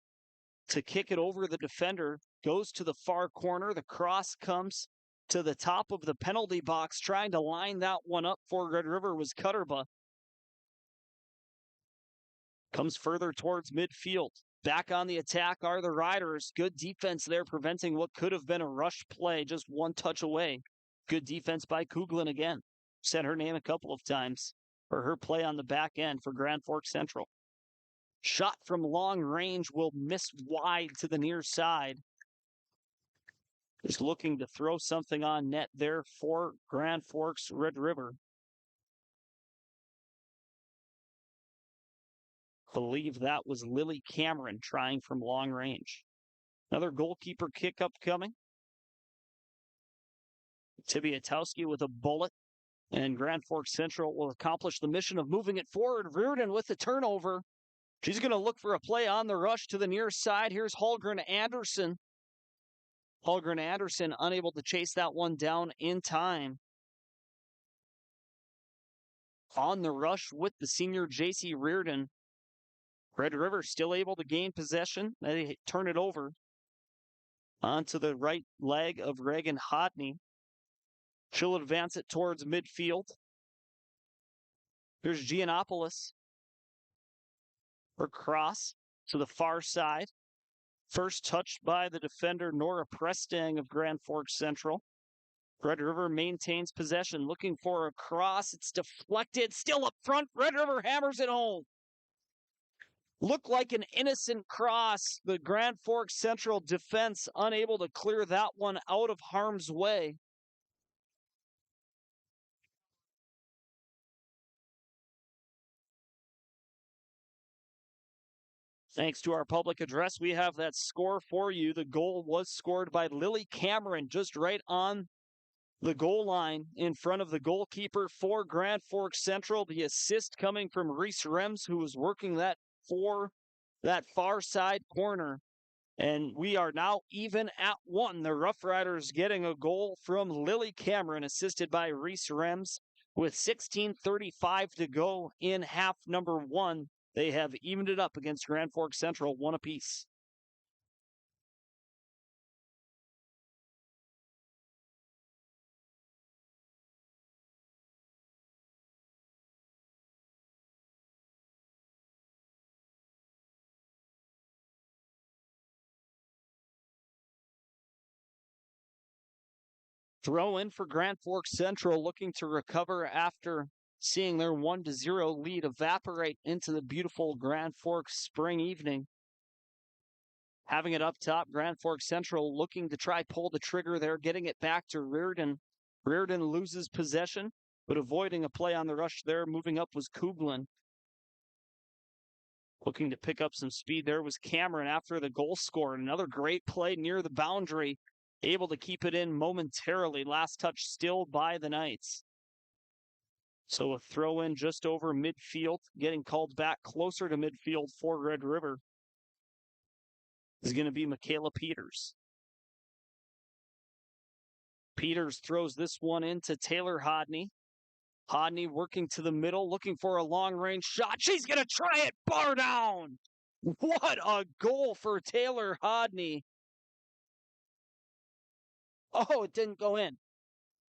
to kick it over the defender. Goes to the far corner. The cross comes to the top of the penalty box. Trying to line that one up for Red River was Cutterba. Comes further towards midfield. Back on the attack are the Riders. Good defense there, preventing what could have been a rush play. Just one touch away. Good defense by Kuglin again. Said her name a couple of times for her play on the back end for Grand Forks Central. Shot from long range will miss wide to the near side. Is looking to throw something on net there for Grand Forks Red River. Believe that was Lily Cameron trying from long range. Another goalkeeper kick upcoming. Tibiatowski with a bullet. And Grand Forks Central will accomplish the mission of moving it forward. Reardon with the turnover. She's going to look for a play on the rush to the near side. Here's Holgren Anderson. Holgren Anderson unable to chase that one down in time. On the rush with the senior J.C. Reardon. Red River still able to gain possession. They turn it over onto the right leg of Reagan Hodney. She'll advance it towards midfield. Here's Giannopoulos. Her cross to the far side. First touched by the defender Nora Prestang of Grand Forks Central. Red River maintains possession, looking for a cross. It's deflected, still up front. Red River hammers it home. Looked like an innocent cross. The Grand Forks Central defense unable to clear that one out of harm's way. Thanks to our public address, we have that score for you. The goal was scored by Lily Cameron, just right on the goal line in front of the goalkeeper for Grand Forks Central. The assist coming from Reese Rems, who was working that far side corner. And we are now even at 1. The Rough Riders getting a goal from Lily Cameron, assisted by Reese Rems. With 16:35 to go in half number 1, they have evened it up against Grand Forks Central, 1 apiece. Throw in for Grand Forks Central, looking to recover after seeing their 1-0 lead evaporate into the beautiful Grand Forks spring evening. Having it up top, Grand Forks Central looking to try pull the trigger there, getting it back to Reardon. Reardon loses possession, but avoiding a play on the rush there. Moving up was Kuglin. Looking to pick up some speed there was Cameron after the goal score. Another great play near the boundary, able to keep it in momentarily. Last touch still by the Knights. So a throw in just over midfield, getting called back closer to midfield for Red River is going to be Michaela Peters. Peters throws this one into Taylor Hodney. Hodney working to the middle, looking for a long-range shot. She's going to try it, bar down. What a goal for Taylor Hodney. Oh, it didn't go in.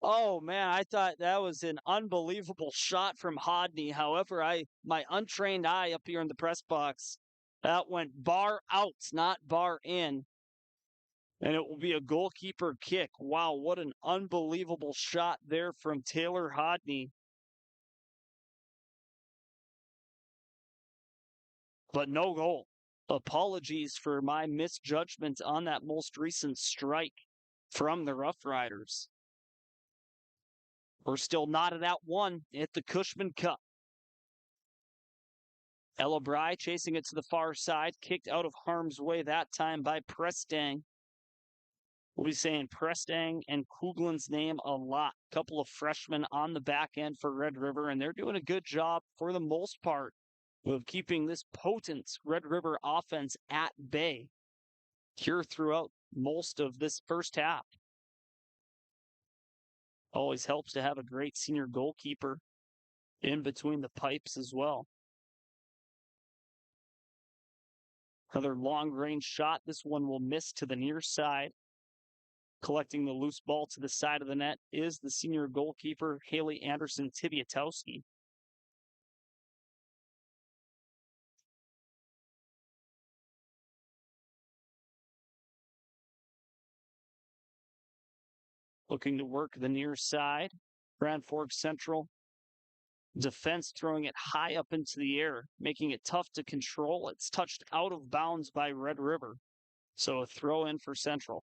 Oh, man, I thought that was an unbelievable shot from Hodney. However, my untrained eye up here in the press box, that went bar out, not bar in. And it will be a goalkeeper kick. Wow, what an unbelievable shot there from Taylor Hodney. But no goal. Apologies for my misjudgment on that most recent strike from the Rough Riders. We're still knotted at 1 at the Cushman Cup. Ella Bry chasing it to the far side, kicked out of harm's way that time by Prestang. We'll be saying Prestang and Kuglin's name a lot. Couple of freshmen on the back end for Red River, and they're doing a good job for the most part of keeping this potent Red River offense at bay here throughout most of this first half. Always helps to have a great senior goalkeeper in between the pipes as well. Another long-range shot. This one will miss to the near side. Collecting the loose ball to the side of the net is the senior goalkeeper, Haley Anderson-Tibiatowski. Looking to work the near side. Grand Forks Central defense throwing it high up into the air, making it tough to control. It's touched out of bounds by Red River. So a throw in for Central.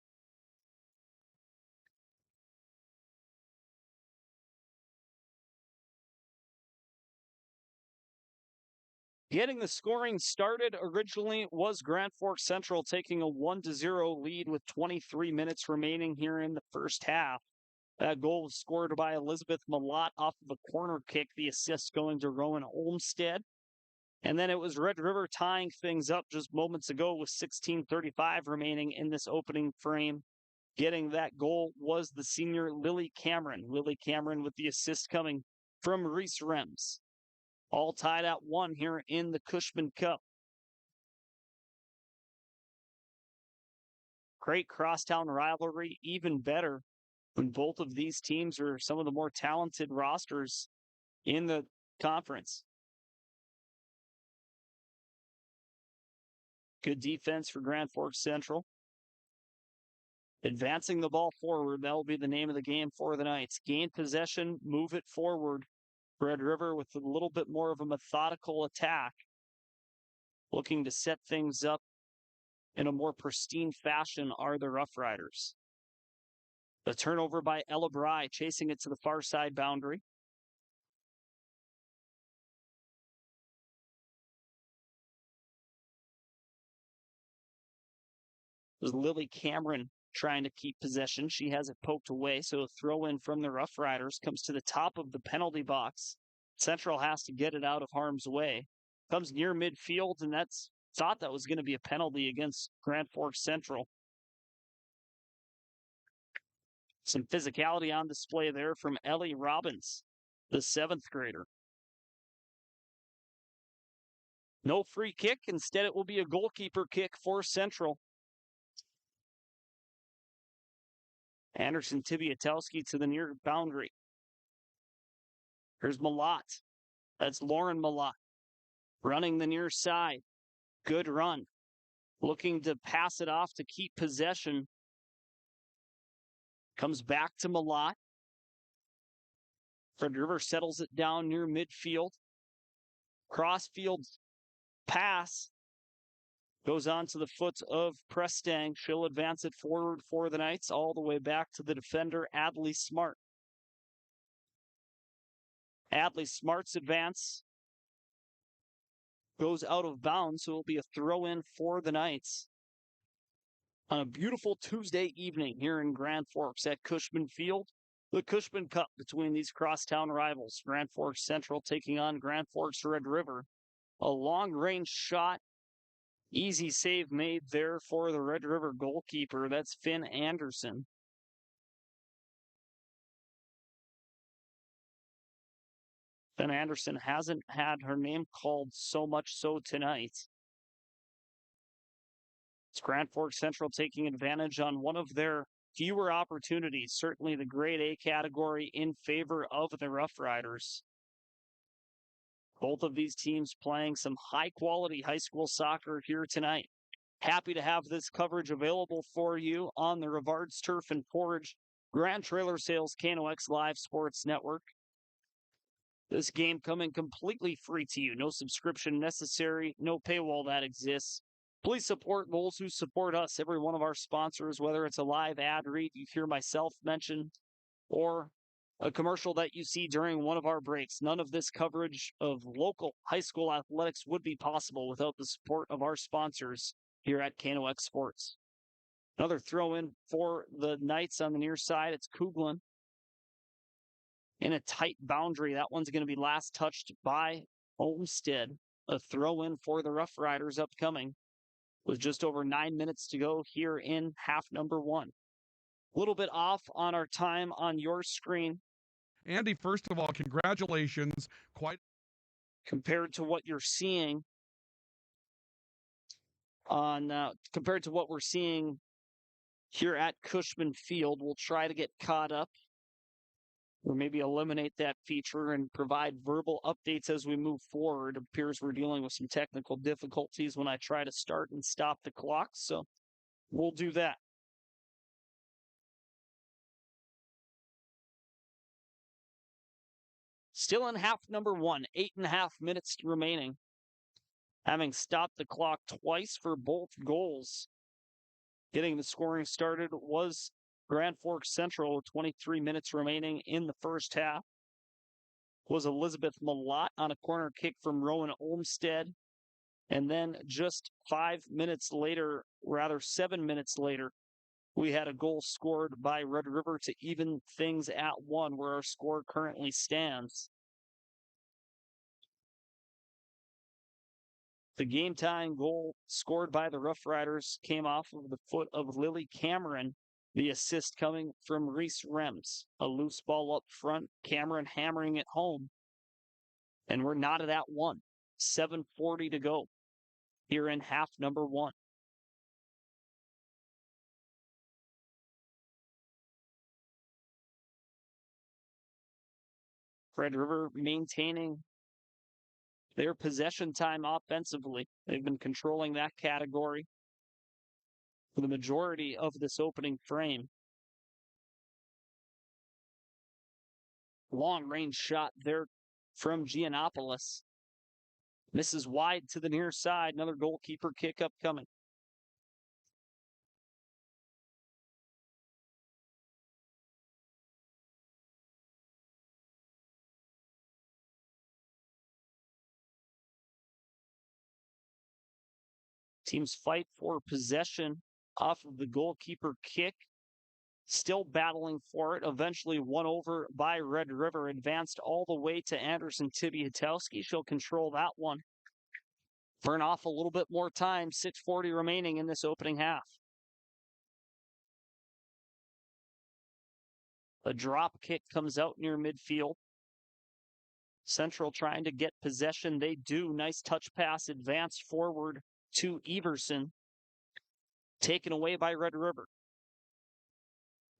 Getting the scoring started originally was Grand Forks Central taking a 1-0 lead with 23 minutes remaining here in the first half. That goal was scored by Elizabeth Malott off of a corner kick, the assist going to Rowan Olmstead. And then it was Red River tying things up just moments ago with 16:35 remaining in this opening frame. Getting that goal was the senior Lily Cameron. Lily Cameron with the assist coming from Reese Rems. All tied at 1 here in the Cushman Cup. Great crosstown rivalry, even better when both of these teams are some of the more talented rosters in the conference. Good defense for Grand Forks Central. Advancing the ball forward, that will be the name of the game for the Knights. Gain possession, move it forward. Red River with a little bit more of a methodical attack, looking to set things up in a more pristine fashion are the Rough Riders. The turnover by Ella Bry, chasing it to the far side boundary. There's Lily Cameron trying to keep possession. She has it poked away, so a throw in from the Rough Riders comes to the top of the penalty box. Central has to get it out of harm's way. Comes near midfield, and that's thought that was going to be a penalty against Grand Forks Central. Some physicality on display there from Ellie Robbins, the 7th grader. No free kick. Instead, it will be a goalkeeper kick for Central. Anderson Tibiatowski to the near boundary. Here's Malott. That's Lauren Malott. Running the near side. Good run. Looking to pass it off to keep possession. Comes back to Malott. Red River settles it down near midfield. Crossfield pass. Goes on to the foot of Prestang. She'll advance it forward for the Knights all the way back to the defender, Adley Smart. Adley Smart's advance goes out of bounds, so it'll be a throw-in for the Knights. On a beautiful Tuesday evening here in Grand Forks at Cushman Field, the Cushman Cup between these crosstown rivals. Grand Forks Central taking on Grand Forks Red River. A long-range shot. Easy save made there for the Red River goalkeeper. That's Finn Anderson. Finn Anderson hasn't had her name called so much so tonight. It's Grand Forks Central taking advantage on one of their fewer opportunities, certainly the grade A category in favor of the Rough Riders. Both of these teams playing some high-quality high school soccer here tonight. Happy to have this coverage available for you on the Rivards Turf and Portage Grand Trailer Sales KNOX Live Sports Network. This game coming completely free to you. No subscription necessary, no paywall that exists. Please support those who support us, every one of our sponsors, whether it's a live ad read you hear myself mention or a commercial that you see during one of our breaks. None of this coverage of local high school athletics would be possible without the support of our sponsors here at KNOX Sports. Another throw-in for the Knights on the near side. It's Kuglin in a tight boundary. That one's going to be last touched by Olmsted. A throw-in for the Rough Riders upcoming with just over 9 minutes to go here in half number 1. A little bit off on our time on your screen. Andy, first of all, congratulations. Compared to what you're seeing compared to what we're seeing here at Cushman Field, we'll try to get caught up or maybe eliminate that feature and provide verbal updates as we move forward. It appears we're dealing with some technical difficulties when I try to start and stop the clock, so we'll do that. Still in half number 1, 8.5 minutes remaining. Having stopped the clock twice for both goals. Getting the scoring started was Grand Forks Central with 23 minutes remaining in the first half. Was Elizabeth Malott on a corner kick from Rowan Olmsted. And then just 7 minutes later, we had a goal scored by Red River to even things at 1, where our score currently stands. The game-tying goal scored by the Rough Riders came off of the foot of Lily Cameron. The assist coming from Reese Rems. A loose ball up front, Cameron hammering it home. And we're knotted at 1. 7:40 to go here in half number 1. Red River maintaining their possession time offensively. They've been controlling that category for the majority of this opening frame. Long-range shot there from Giannopoulos. Misses wide to the near side. Another goalkeeper kick upcoming. Teams fight for possession off of the goalkeeper kick. Still battling for it. Eventually won over by Red River. Advanced all the way to Anderson Tibiatowski. She'll control that one. Burn off a little bit more time. 6:40 remaining in this opening half. A drop kick comes out near midfield. Central trying to get possession. They do. Nice touch pass. Advance forward to Everson. Taken away by Red River.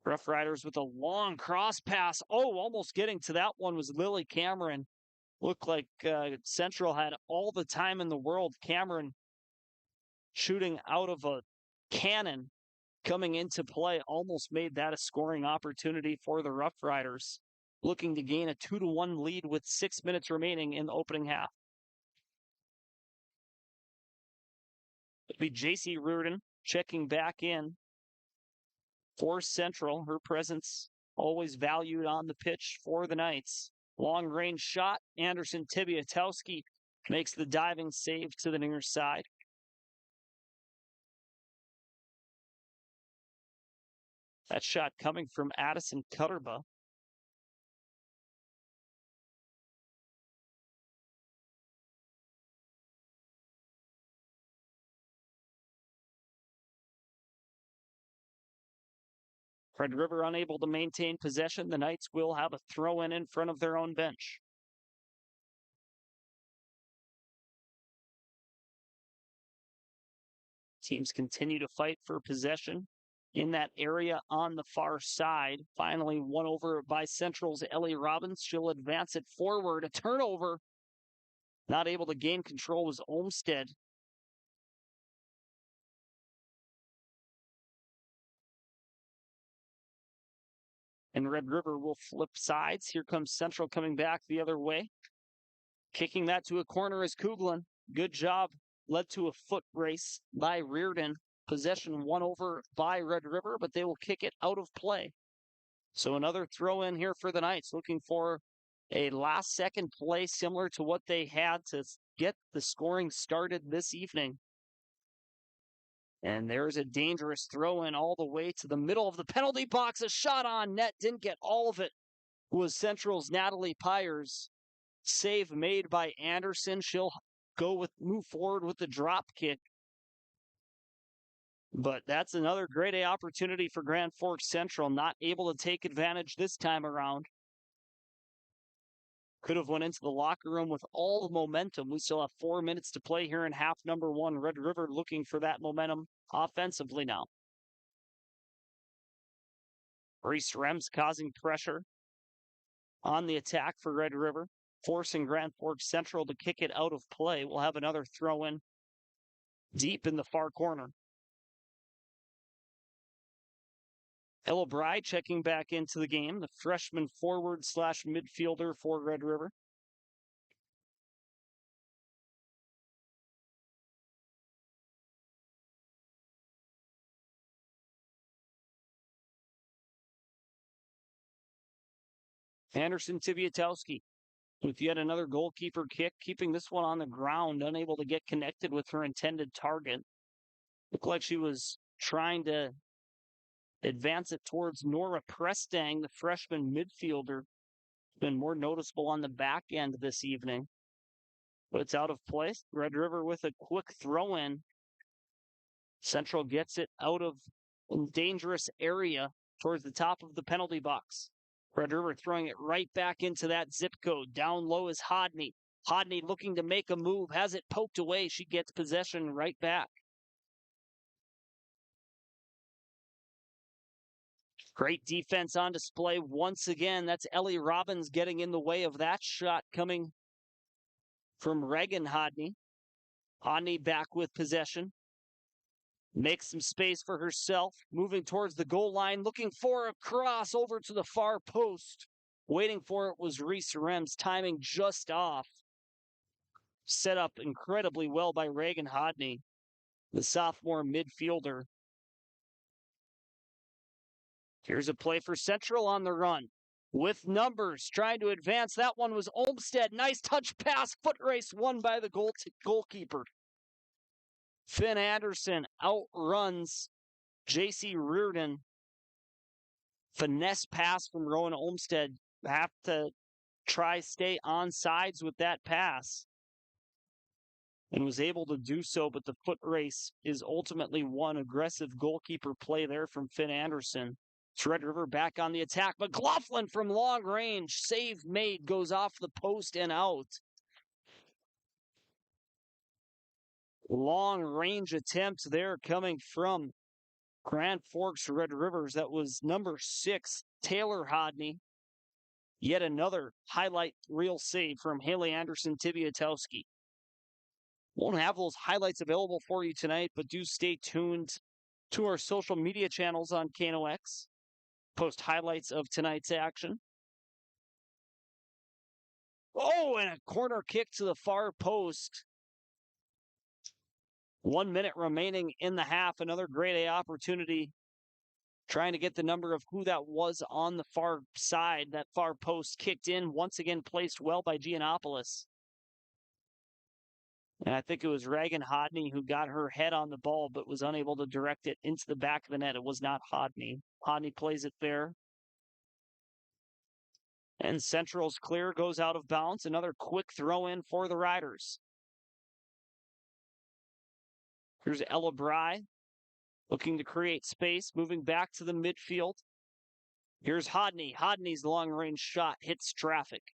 Rough Riders with a long cross pass. Oh, almost getting to that one was Lily Cameron. Looked like Central had all the time in the world. Cameron shooting out of a cannon coming into play. Almost made that a scoring opportunity for the Rough Riders. Looking to gain a 2-1 lead with 6 minutes remaining in the opening half. It'll be J.C. Reardon checking back in for Central. Her presence always valued on the pitch for the Knights. Long-range shot. Anderson Tibiatowski makes the diving save to the near side. That shot coming from Addison Cutterba. Red River unable to maintain possession. The Knights will have a throw-in in front of their own bench. Teams continue to fight for possession in that area on the far side. Finally won over by Central's Ellie Robbins. She'll advance it forward. A turnover. Not able to gain control was Olmstead. And Red River will flip sides. Here comes Central coming back the other way. Kicking that to a corner is Kuglin. Good job. Led to a foot race by Reardon. Possession won over by Red River, but they will kick it out of play. So another throw in here for the Knights, looking for a last-second play similar to what they had to get the scoring started this evening. And there's a dangerous throw in all the way to the middle of the penalty box. A shot on net, didn't get all of it. Was Central's Natalie Pyers. Save made by Anderson. She'll move forward with the drop kick. But that's another grade A opportunity for Grand Forks Central. Not able to take advantage this time around. Could have went into the locker room with all the momentum. We still have 4 minutes to play here in half number one. Red River looking for that momentum offensively now. Reese Rems causing pressure on the attack for Red River, forcing Grand Forks Central to kick it out of play. We'll have another throw in deep in the far corner. Ella Bry checking back into the game, the freshman forward / midfielder for Red River. Anderson Tibiatowski with yet another goalkeeper kick, keeping this one on the ground, unable to get connected with her intended target. Looked like she was trying to advance it towards Nora Prestang, the freshman midfielder. Been more noticeable on the back end this evening. But it's out of place. Red River with a quick throw-in. Central gets it out of a dangerous area towards the top of the penalty box. Red River throwing it right back into that zip code. Down low is Hodney. Hodney looking to make a move. Has it poked away. She gets possession right back. Great defense on display once again. That's Ellie Robbins getting in the way of that shot coming from Reagan Hodney. Hodney back with possession. Makes some space for herself. Moving towards the goal line. Looking for a cross over to the far post. Waiting for it was Reese Rems. Timing just off. Set up incredibly well by Reagan Hodney, the sophomore midfielder. Here's a play for Central on the run. With numbers trying to advance. That one was Olmstead. Nice touch pass. Foot race won by the goalkeeper. Finn Anderson outruns J.C. Reardon. Finesse pass from Rowan Olmstead. Have to try stay on sides with that pass. And was able to do so, but the foot race is ultimately won. Aggressive goalkeeper play there from Finn Anderson. It's Red River back on the attack. McLaughlin from long range. Save made. Goes off the post and out. Long range attempt there coming from Grand Forks Red Rivers. That was number 6, Taylor Hodney. Yet another highlight reel save from Haley Anderson Tibiatowski. Won't have those highlights available for you tonight, but do stay tuned to our social media channels on KNOX. Post highlights of tonight's action. Oh, and a corner kick to the far post. 1 minute remaining in the half. Another grade A opportunity. Trying to get the number of who that was on the far side. That far post kicked in. Once again placed well by Giannopoulos. And I think it was Reagan Hodney who got her head on the ball, but was unable to direct it into the back of the net. It was not Hodney. Hodney plays it there. And Central's clear, goes out of bounds. Another quick throw in for the Riders. Here's Ella Bry looking to create space, moving back to the midfield. Here's Hodney. Hodney's long-range shot hits traffic.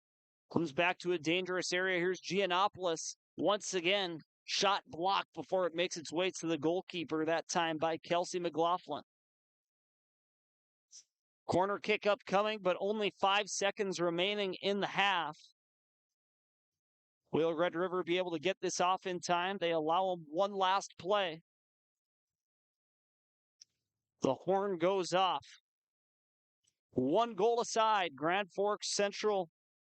Comes back to a dangerous area. Here's Giannopoulos. Once again, shot blocked before it makes its way to the goalkeeper, that time by Kelsey McLaughlin. Corner kick upcoming, but only 5 seconds remaining in the half. Will Red River be able to get this off in time? They allow them one last play. The horn goes off. 1 goal aside. Grand Forks Central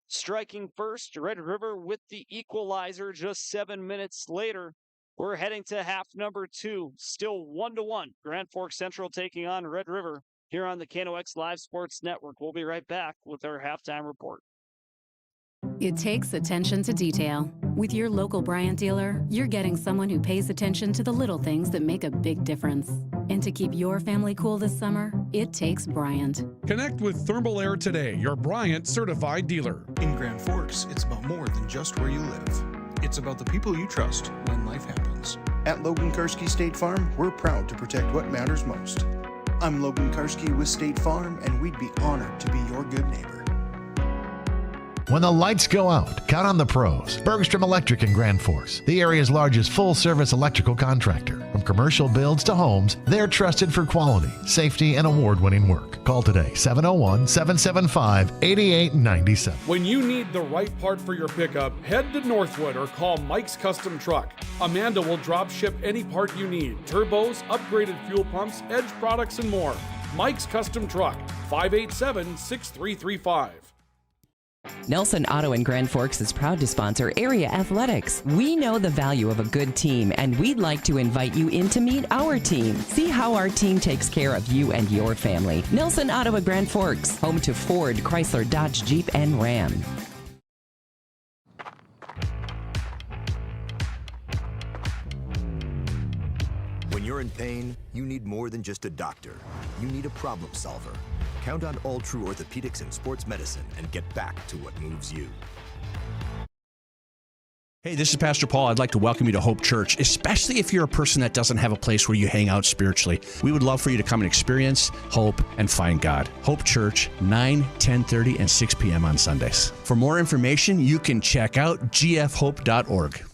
striking first. Red River with the equalizer just 7 minutes later. We're heading to half number 2. Still 1-1. Grand Forks Central taking on Red River here on the KNOX Live Sports Network. We'll be right back with our halftime report. It takes attention to detail. With your local Bryant dealer, you're getting someone who pays attention to the little things that make a big difference. And to keep your family cool this summer, it takes Bryant. Connect with Thermal Air today, your Bryant certified dealer. In Grand Forks, it's about more than just where you live. It's about the people you trust when life happens. At Logan Karski State Farm, we're proud to protect what matters most. I'm Logan Karski with State Farm, and we'd be honored to be your good neighbor. When the lights go out, count on the pros. Bergstrom Electric in Grand Forks, the area's largest full-service electrical contractor. From commercial builds to homes, they're trusted for quality, safety, and award-winning work. Call today, 701-775-8897. When you need the right part for your pickup, head to Northwood or call Mike's Custom Truck. Amanda will drop ship any part you need. Turbos, upgraded fuel pumps, Edge products, and more. Mike's Custom Truck, 587-6335. Nelson Auto in Grand Forks is proud to sponsor area athletics. We know the value of a good team, and we'd like to invite you in to meet our team. See how our team takes care of you and your family. Nelson Auto in Grand Forks, home to Ford, Chrysler, Dodge, Jeep, and Ram. When you're in pain, you need more than just a doctor. You need a problem solver. Count on All True Orthopedics and Sports Medicine and get back to what moves you. Hey, this is Pastor Paul. I'd like to welcome you to Hope Church, especially if you're a person that doesn't have a place where you hang out spiritually. We would love for you to come and experience hope and find God. Hope Church, 9, 10:30, and 6 p.m. on Sundays. For more information, you can check out gfhope.org.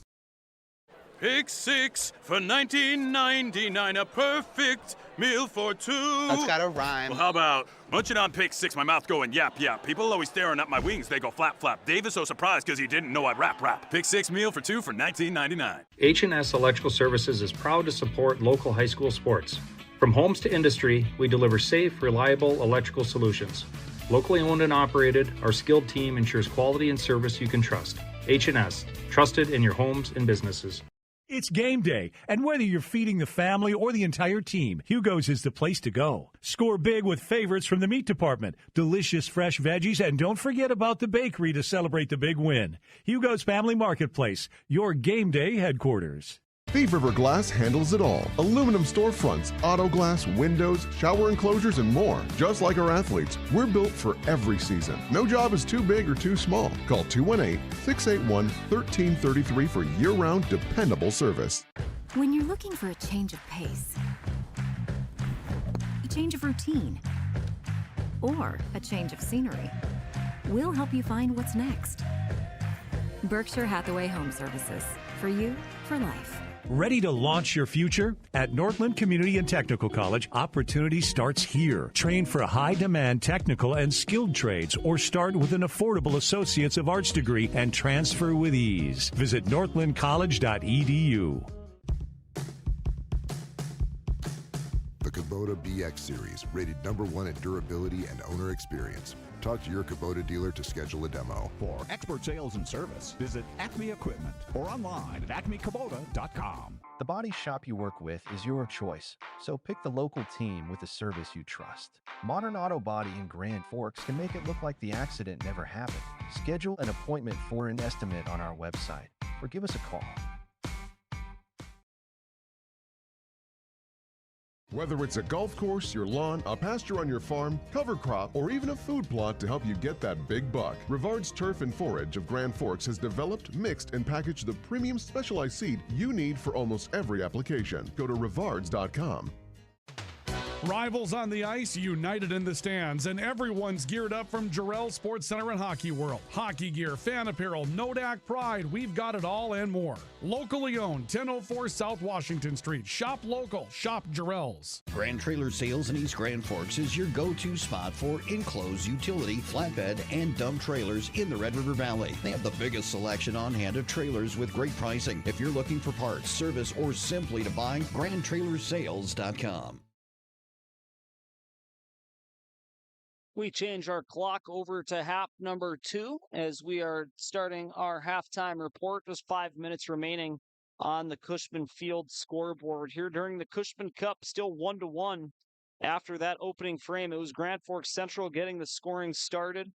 Pick 6 for $19.99, a perfect Meal for two. That's gotta rhyme. Well, how about munching on pick six, my mouth going yap, yap. People always staring at my wings, they go flap, flap. Dave is so surprised because he didn't know I'd rap. Pick six meal for two for $19.99. H&S Electrical Services is proud to support local high school sports. From homes to industry, we deliver safe, reliable electrical solutions. Locally owned and operated, our skilled team ensures quality and service you can trust. H&S, trusted in your homes and businesses. It's game day, and whether you're feeding the family or the entire team, Hugo's is the place to go. Score big with favorites from the meat department, delicious fresh veggies, and don't forget about the bakery to celebrate the big win. Hugo's Family Marketplace, your game day headquarters. Thief River Glass handles it all. Aluminum storefronts, auto glass, windows, shower enclosures, and more. Just like our athletes, we're built for every season. No job is too big or too small. Call 218-681-1333 for year-round dependable service. When you're looking for a change of pace, a change of routine, or a change of scenery, we'll help you find what's next. Berkshire Hathaway Home Services. For you, for life. Ready to launch your future? At Northland Community and Technical College, opportunity starts here. Train for high-demand technical and skilled trades or start with an affordable Associates of Arts degree and transfer with ease. Visit northlandcollege.edu. The Kubota BX Series, rated #1 in durability and owner experience. Talk to your Kubota dealer to schedule a demo. For expert sales and service, visit Acme Equipment or online at acmekubota.com. The body shop you work with is your choice, so pick the local team with the service you trust. Modern Auto Body in Grand Forks can make it look like the accident never happened. Schedule an appointment for an estimate on our website or give us a call. Whether it's a golf course, your lawn, a pasture on your farm, cover crop, or even a food plot to help you get that big buck, Rivard's Turf and Forage of Grand Forks has developed, mixed, and packaged the premium specialized seed you need for almost every application. Go to rivards.com. Rivals on the ice, united in the stands, and everyone's geared up from Jarrell Sports Center and Hockey World. Hockey gear, fan apparel, Nodak Pride, we've got it all and more. Locally owned, 1004 South Washington Street. Shop local, shop Jarrell's. Grand Trailer Sales in East Grand Forks is your go-to spot for enclosed utility, flatbed, and dump trailers in the Red River Valley. They have the biggest selection on hand of trailers with great pricing. If you're looking for parts, service, or simply to buy, GrandTrailersales.com. We change our clock over to half number 2 as we are starting our halftime report. Just 5 minutes remaining on the Cushman Field scoreboard here during the Cushman Cup, still 1-1. After that opening frame, it was Grand Forks Central getting the scoring started.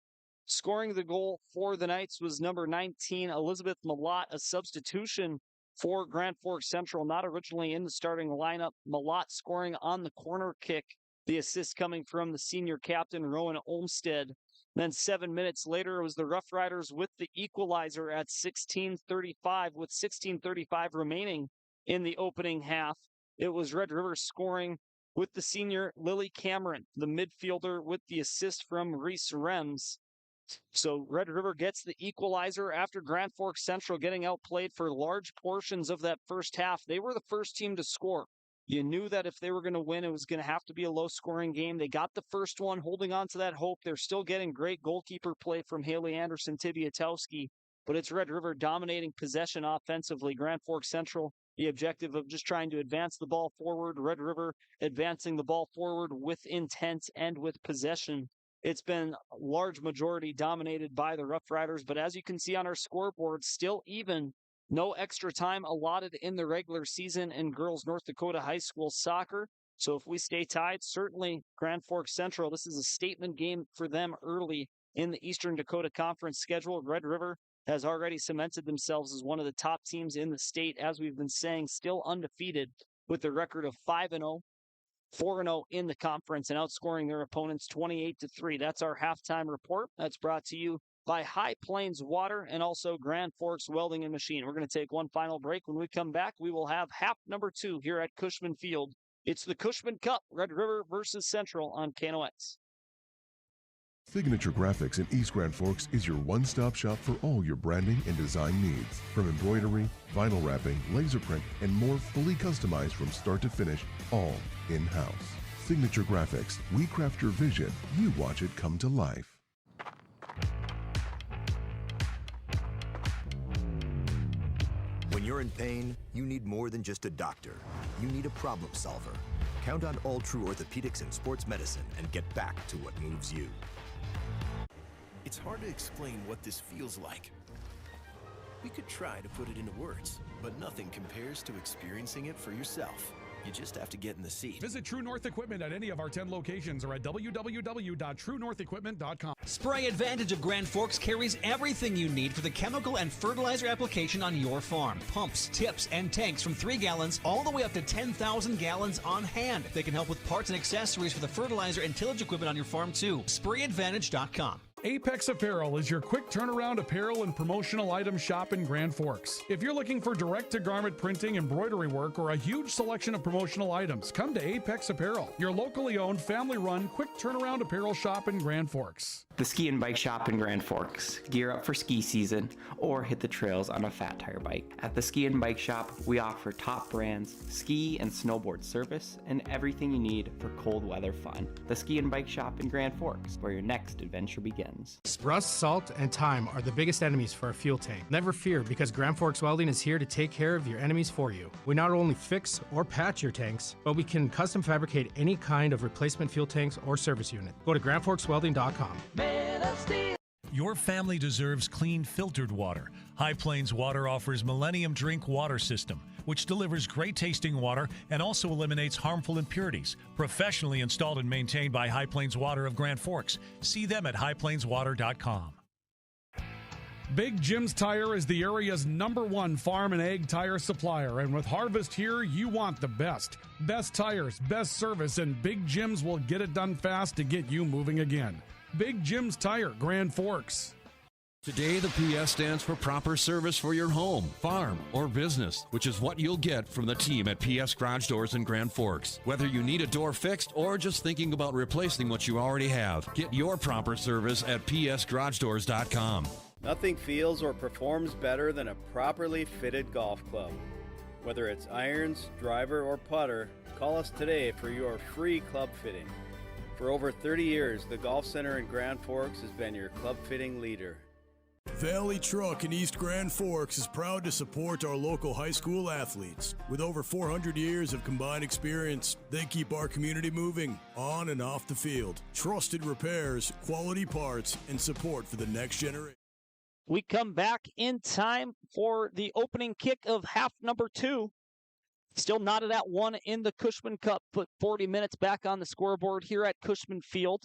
Scoring the goal for the Knights was number 19, Elizabeth Malott, a substitution for Grand Forks Central, not originally in the starting lineup. Malott scoring on the corner kick. The assist coming from the senior captain, Rowan Olmstead. Then 7 minutes later, it was the Rough Riders with the equalizer at 16:35, with 16:35 remaining in the opening half. It was Red River scoring with the senior Lily Cameron, the midfielder, with the assist from Reese Rems. So Red River gets the equalizer after Grand Forks Central getting outplayed for large portions of that first half. They were the first team to score. You knew that if they were going to win, it was going to have to be a low-scoring game. They got the first one, holding on to that hope. They're still getting great goalkeeper play from Haley Anderson, Tibiatowski, but it's Red River dominating possession offensively. Grand Forks Central, the objective of just trying to advance the ball forward. Red River advancing the ball forward with intent and with possession. It's been a large majority dominated by the Rough Riders, but as you can see on our scoreboard, still even. No extra time allotted in the regular season in girls North Dakota high school soccer. So if we stay tied, certainly Grand Forks Central, this is a statement game for them early in the Eastern Dakota Conference schedule. Red River has already cemented themselves as one of the top teams in the state, as we've been saying, still undefeated with a record of 5-0, 4-0 in the conference and outscoring their opponents 28-3. That's our halftime report. That's brought to you by High Plains Water and also Grand Forks Welding and Machine. We're going to take one final break. When we come back, we will have half number 2 here at Cushman Field. It's the Cushman Cup, Red River versus Central on KNOX. Signature Graphics in East Grand Forks is your one-stop shop for all your branding and design needs. From embroidery, vinyl wrapping, laser print, and more fully customized from start to finish, all in-house. Signature Graphics. We craft your vision. You watch it come to life. When you're in pain, you need more than just a doctor. You need a problem solver. Count on All True Orthopedics and Sports Medicine and get back to what moves you. It's hard to explain what this feels like. We could try to put it into words, but nothing compares to experiencing it for yourself. You just have to get in the seat. Visit True North Equipment at any of our 10 locations or at www.truenorthequipment.com. Spray Advantage of Grand Forks carries everything you need for the chemical and fertilizer application on your farm. Pumps, tips, and tanks from 3 gallons all the way up to 10,000 gallons on hand. They can help with parts and accessories for the fertilizer and tillage equipment on your farm too. SprayAdvantage.com. Apex Apparel is your quick turnaround apparel and promotional item shop in Grand Forks. If you're looking for direct-to-garment printing, embroidery work, or a huge selection of promotional items, come to Apex Apparel, your locally owned, family-run, quick turnaround apparel shop in Grand Forks. The Ski and Bike Shop in Grand Forks. Gear up for ski season or hit the trails on a fat tire bike. At the Ski and Bike Shop, we offer top brands, ski and snowboard service, and everything you need for cold weather fun. The Ski and Bike Shop in Grand Forks, where your next adventure begins. Rust, salt, and time are the biggest enemies for a fuel tank. Never fear, because Grand Forks Welding is here to take care of your enemies for you. We not only fix or patch your tanks, but we can custom fabricate any kind of replacement fuel tanks or service unit. Go to grandforkswelding.com. Your family deserves clean, filtered water. High Plains Water offers Millennium Drink Water System, which delivers great-tasting water and also eliminates harmful impurities. Professionally installed and maintained by High Plains Water of Grand Forks. See them at highplainswater.com. Big Jim's Tire is the area's #1 farm and ag tire supplier, and with Harvest here, you want the best. Best tires, best service, and Big Jim's will get it done fast to get you moving again. Big Jim's Tire, Grand Forks. Today, the PS stands for proper service for your home, farm, or business, which is what you'll get from the team at PS Garage Doors in Grand Forks. Whether you need a door fixed or just thinking about replacing what you already have, get your proper service at psgaragedoors.com. Nothing feels or performs better than a properly fitted golf club. Whether it's irons, driver, or putter, call us today for your free club fitting. For over 30 years, the Golf Center in Grand Forks has been your club fitting leader. Valley Truck in East Grand Forks is proud to support our local high school athletes. With over 400 years of combined experience, they keep our community moving on and off the field. Trusted repairs, quality parts, and support for the next generation. We come back in time for the opening kick of half number 2. Still knotted at 1 in the Cushman Cup. Put 40 minutes back on the scoreboard here at Cushman Field.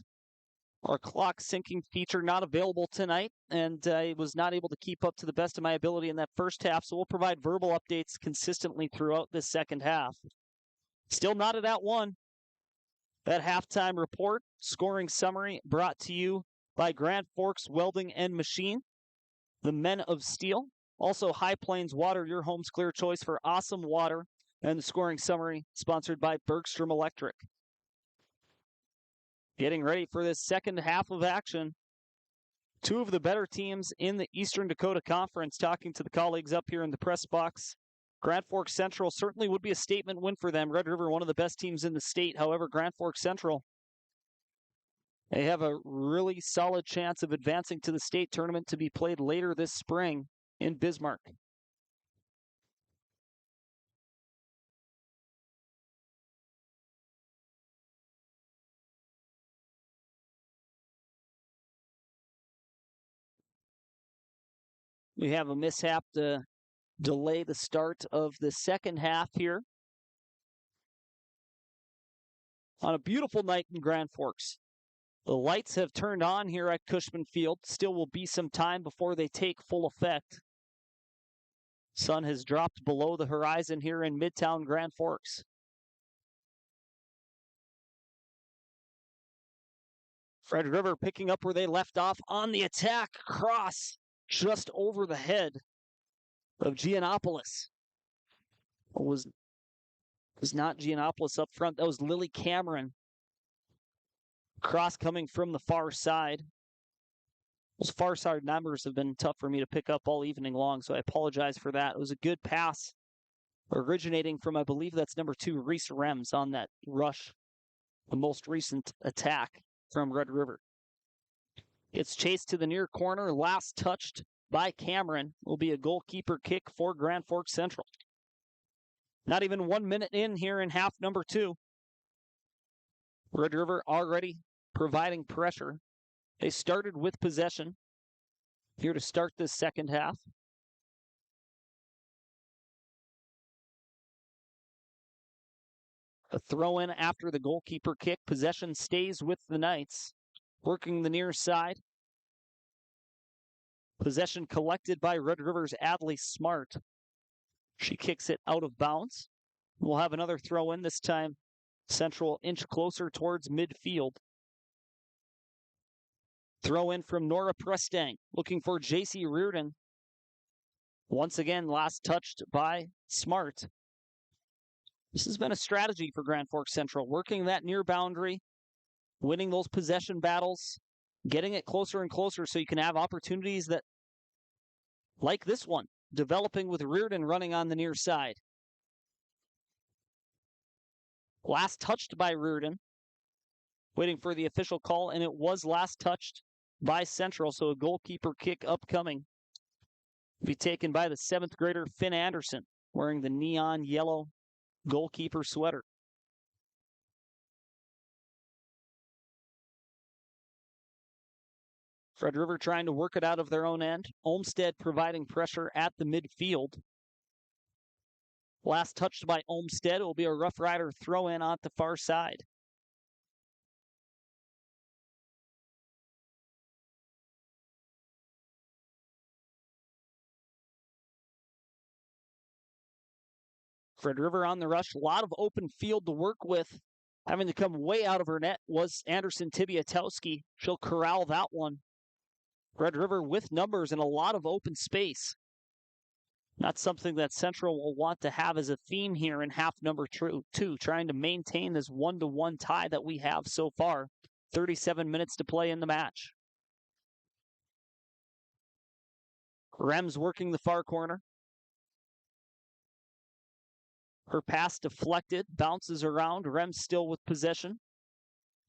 Our clock syncing feature not available tonight, and I was not able to keep up to the best of my ability in that first half, so we'll provide verbal updates consistently throughout this second half. Still knotted at 1. That halftime report, scoring summary brought to you by Grand Forks Welding and Machine, the Men of Steel, also High Plains Water, your home's clear choice for awesome water, and the scoring summary sponsored by Bergstrom Electric. Getting ready for this second half of action. 2 of the better teams in the Eastern Dakota Conference talking to the colleagues up here in the press box. Grand Forks Central certainly would be a statement win for them. Red River, one of the best teams in the state. However, Grand Forks Central, they have a really solid chance of advancing to the state tournament to be played later this spring in Bismarck. We have a mishap to delay the start of the second half here on a beautiful night in Grand Forks. The lights have turned on here at Cushman Field. Still will be some time before they take full effect. Sun has dropped below the horizon here in Midtown Grand Forks. Red River picking up where they left off on the attack. Cross just over the head of Giannopoulos. It was not Giannopoulos up front. That was Lily Cameron. Cross coming from the far side. Those far side numbers have been tough for me to pick up all evening long, so I apologize for that. It was a good pass originating from, I believe that's number 2, Reese Rems on that rush, the most recent attack from Red River. It's chased to the near corner, last touched by Cameron. Will be a goalkeeper kick for Grand Forks Central. Not even 1 minute in here in half number 2. Red River already providing pressure. They started with possession here to start this second half. A throw in after the goalkeeper kick. Possession stays with the Knights. Working the near side. Possession collected by Red River's Adley Smart. She kicks it out of bounds. We'll have another throw in, this time Central inch closer towards midfield. Throw in from Nora Prestang, looking for JC Reardon. Once again, last touched by Smart. This has been a strategy for Grand Forks Central, working that near boundary, winning those possession battles, getting it closer and closer so you can have opportunities that, like this one, developing with Reardon running on the near side. Last touched by Reardon. Waiting for the official call, and it was last touched by Central, so a goalkeeper kick upcoming. Be taken by the 7th grader Finn Anderson, wearing the neon yellow goalkeeper sweater. Red River trying to work it out of their own end. Olmsted providing pressure at the midfield. Last touched by Olmsted. It will be a Rough Rider throw in on the far side. Red River on the rush. A lot of open field to work with. Having to come way out of her net was Anderson Tibiatowski. She'll corral that one. Red River with numbers and a lot of open space. Not something that Central will want to have as a theme here in half number 2, trying to maintain this 1-1 tie that we have so far. 37 minutes to play in the match. Rems working the far corner. Her pass deflected, bounces around. Rems still with possession.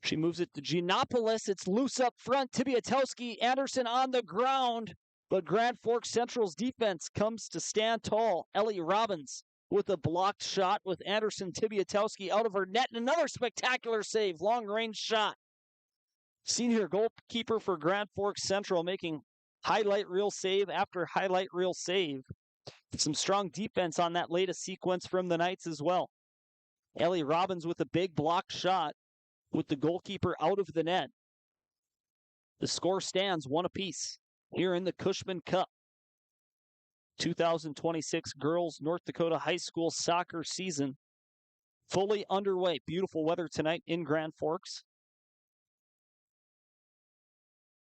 She moves it to Giannopoulos. It's loose up front. Tibiatowski, Anderson on the ground. But Grand Forks Central's defense comes to stand tall. Ellie Robbins with a blocked shot with Anderson Tibiatowski out of her net. And another spectacular save, long-range shot. Senior goalkeeper for Grand Forks Central making highlight reel save after highlight reel save. Some strong defense on that latest sequence from the Knights as well. Ellie Robbins with a big blocked shot with the goalkeeper out of the net. The score stands 1 apiece here in the Cushman Cup. 2026 Girls North Dakota High School soccer season fully underway. Beautiful weather tonight in Grand Forks.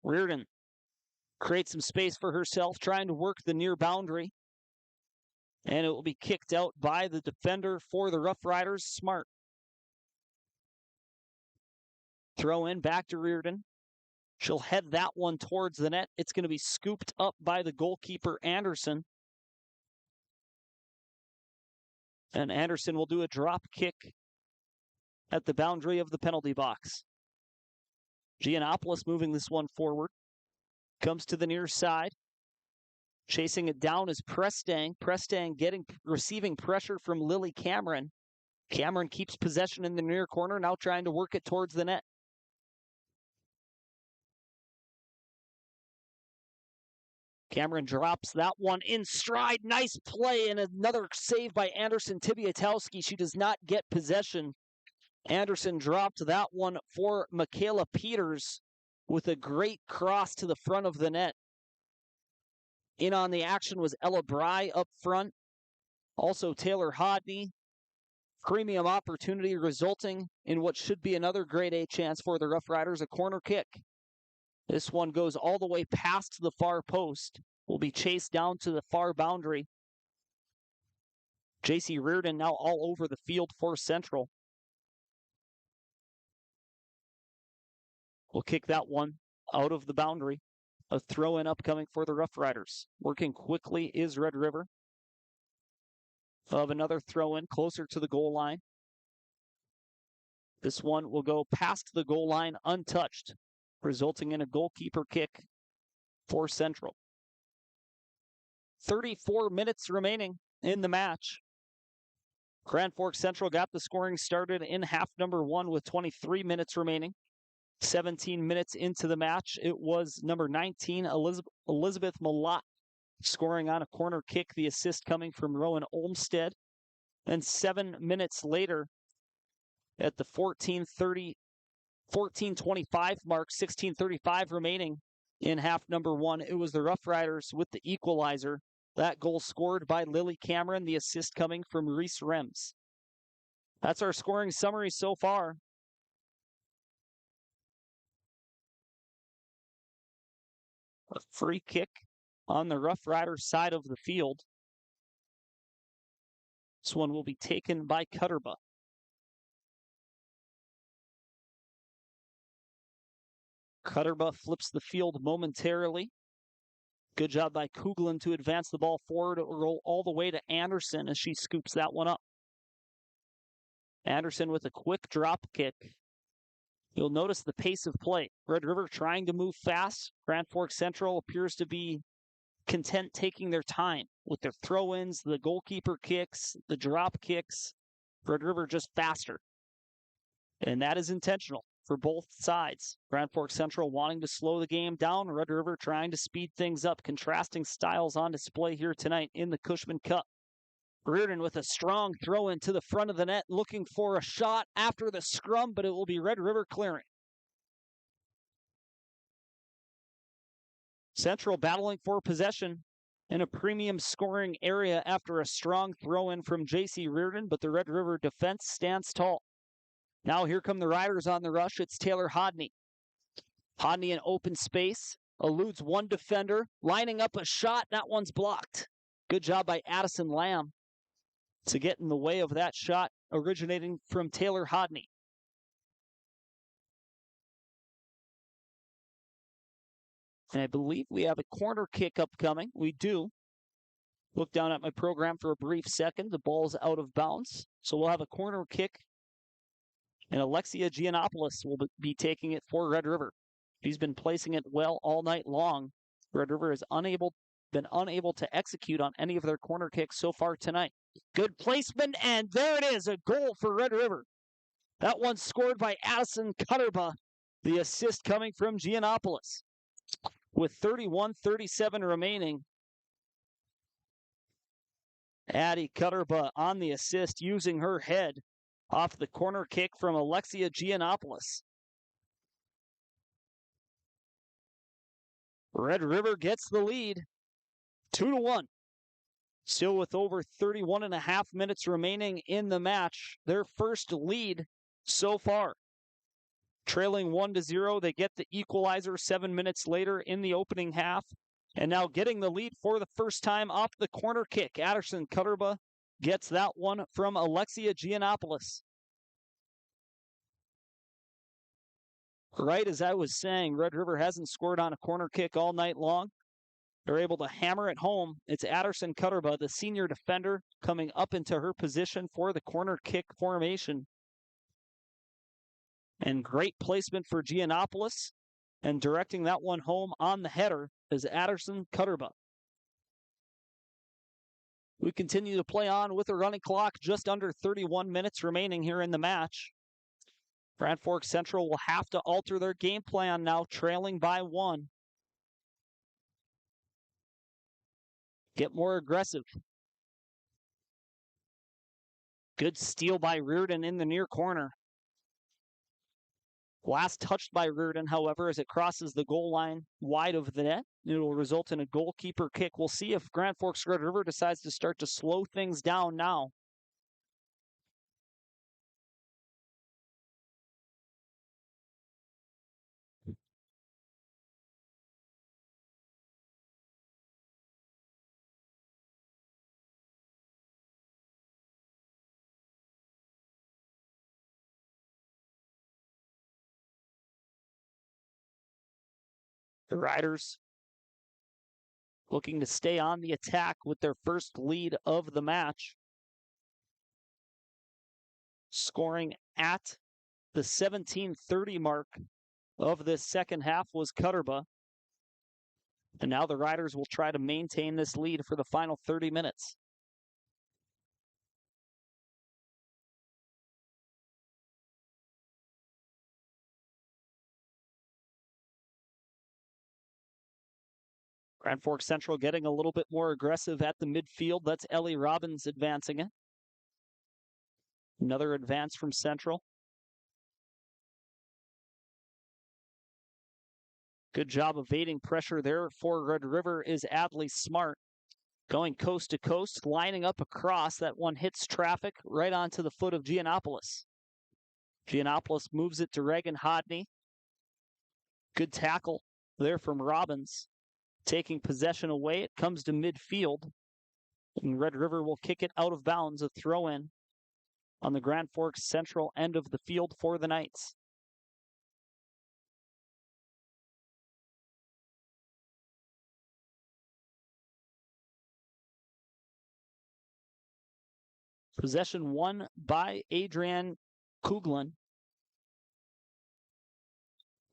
Reardon creates some space for herself, trying to work the near boundary. And it will be kicked out by the defender for the Rough Riders, Smart. Throw in back to Reardon. She'll head that one towards the net. It's going to be scooped up by the goalkeeper, Anderson. And Anderson will do a drop kick at the boundary of the penalty box. Giannopoulos moving this one forward. Comes to the near side. Chasing it down is Prestang. Prestang receiving pressure from Lily Cameron. Cameron keeps possession in the near corner, now trying to work it towards the net. Cameron drops that one in stride. Nice play and another save by Anderson Tibiatowski. She does not get possession. Anderson dropped that one for Michaela Peters with a great cross to the front of the net. In on the action was Ella Bry up front. Also Taylor Hodney. Premium opportunity resulting in what should be another grade A chance for the Rough Riders, a corner kick. This one goes all the way past the far post. Will be chased down to the far boundary. JC Reardon now all over the field for Central. will kick that one out of the boundary. A throw-in upcoming for the Rough Riders. Working quickly is Red River. Of another throw-in closer to the goal line. This one will go past the goal line untouched, resulting in a goalkeeper kick for Central. 34 minutes remaining in the match. Grand Forks Central got the scoring started in half number 1 with 23 minutes remaining. 17 minutes into the match, it was number 19, Elizabeth Malott, scoring on a corner kick, the assist coming from Rowan Olmstead. Then 7 minutes later, at the 14:25 mark, 16:35 remaining in half number 1, it was the Rough Riders with the equalizer. That goal scored by Lily Cameron, the assist coming from Reese Rems. That's our scoring summary so far. A free kick on the Rough Riders side of the field. This one will be taken by Cutterba. Cutterba flips the field momentarily. Good job by Kuglin to advance the ball forward. It will roll all the way to Anderson as she scoops that one up. Anderson with a quick drop kick. You'll notice the pace of play. Red River trying to move fast. Grand Forks Central appears to be content taking their time with their throw-ins, the goalkeeper kicks, the drop kicks. Red River just faster. And that is intentional for both sides. Grand Forks Central wanting to slow the game down. Red River trying to speed things up. Contrasting styles on display here tonight in the Cushman Cup. Reardon with a strong throw in to the front of the net, looking for a shot after the scrum, but it will be Red River clearing. Central battling for possession in a premium scoring area after a strong throw in from J.C. Reardon, but the Red River defense stands tall. Now here come the Riders on the rush. It's Taylor Hodney. Hodney in open space, eludes one defender, lining up a shot. That one's blocked. Good job by Addison Lamb to get in the way of that shot originating from Taylor Hodney. And I believe we have a corner kick upcoming. We do. Look down at my program for a brief second. The ball's out of bounds. So we'll have a corner kick. And Alexia Giannopoulos will be taking it for Red River. He's been placing it well all night long. Red River has been unable to execute on any of their corner kicks so far tonight. Good placement, and there it is, a goal for Red River. That one scored by Addison Cutterba. The assist coming from Giannopoulos. With 31:37 remaining, Addie Cutterba on the assist using her head off the corner kick from Alexia Giannopoulos. Red River gets the lead, 2-1. Still with over 31.5 minutes remaining in the match. Their first lead so far. Trailing 1-0, they get the equalizer 7 minutes later in the opening half. And now getting the lead for the first time off the corner kick. Addison Cutterba gets that one from Alexia Giannopoulos. Right as I was saying, Red River hasn't scored on a corner kick all night long. They're able to hammer it home. It's Addison Cutterba, the senior defender, coming up into her position for the corner kick formation. And great placement for Giannopoulos. And directing that one home on the header is Addison Cutterba. We continue to play on with a running clock, just under 31 minutes remaining here in the match. Grand Forks Central will have to alter their game plan now, trailing by 1. Get more aggressive. Good steal by Reardon in the near corner. Last touched by Reardon, however, as it crosses the goal line wide of the net. It will result in a goalkeeper kick. We'll see if Grand Forks Red River decides to start to slow things down now. The Riders looking to stay on the attack with their first lead of the match. Scoring at the 17:30 mark of this second half was Cutterba. And now the Riders will try to maintain this lead for the final 30 minutes. Grand Forks Central getting a little bit more aggressive at the midfield. That's Ellie Robbins advancing it. Another advance from Central. Good job evading pressure there for Red River is Adley Smart. Going coast to coast, lining up across. That one hits traffic right onto the foot of Giannopoulos. Giannopoulos moves it to Reagan Hodney. Good tackle there from Robbins. Taking possession away, it comes to midfield. And Red River will kick it out of bounds, a throw-in on the Grand Forks Central end of the field for the Knights. Possession won by Adrian Kuglin.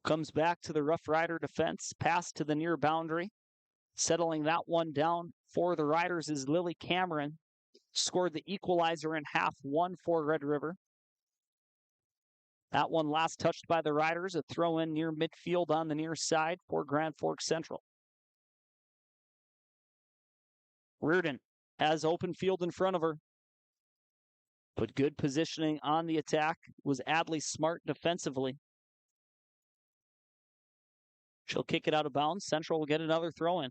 Comes back to the Rough Rider defense, pass to the near boundary. Settling that one down for the Riders is Lily Cameron. Scored the equalizer in half one for Red River. That one last touched by the Riders, a throw in near midfield on the near side for Grand Forks Central. Reardon has open field in front of her. But good positioning on the attack was Adley Smart defensively. She'll kick it out of bounds. Central will get another throw in.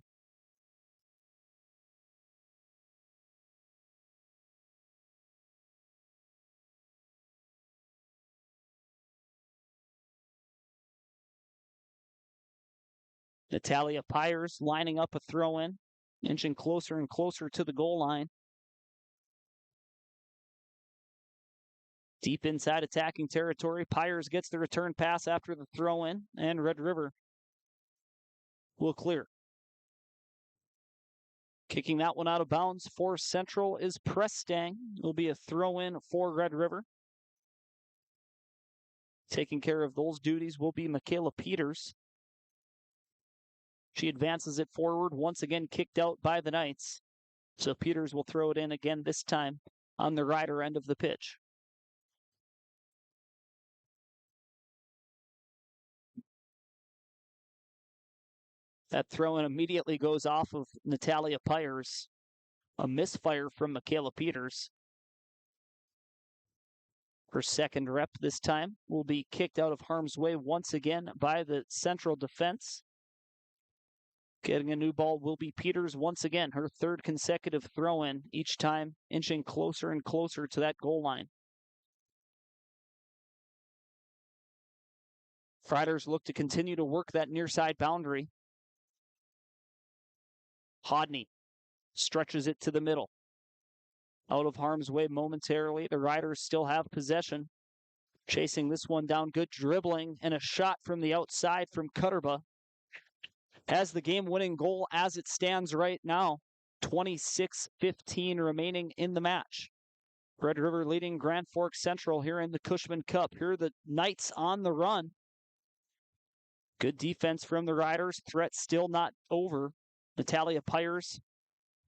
Natalia Pyers lining up a throw in, inching closer and closer to the goal line. Deep inside attacking territory, Pyers gets the return pass after the throw in, and Red River will clear. Kicking that one out of bounds for Central is Prestang. It'll be a throw-in for Red River. Taking care of those duties will be Michaela Peters. She advances it forward, once again kicked out by the Knights. So Peters will throw it in again, this time on the Rider end of the pitch. That throw-in immediately goes off of Natalia Pyers. A misfire from Michaela Peters. Her second rep this time will be kicked out of harm's way once again by the Central defense. Getting a new ball will be Peters once again, her third consecutive throw-in, each time inching closer and closer to that goal line. Riders look to continue to work that near side boundary. Hodney stretches it to the middle. Out of harm's way momentarily, the Riders still have possession. Chasing this one down, good dribbling, and a shot from the outside from Cutterba. Has the game-winning goal as it stands right now. 26-15 remaining in the match. Red River leading Grand Forks Central here in the Cushman Cup. Here are the Knights on the run. Good defense from the Riders. Threat still not over. Natalia Pyers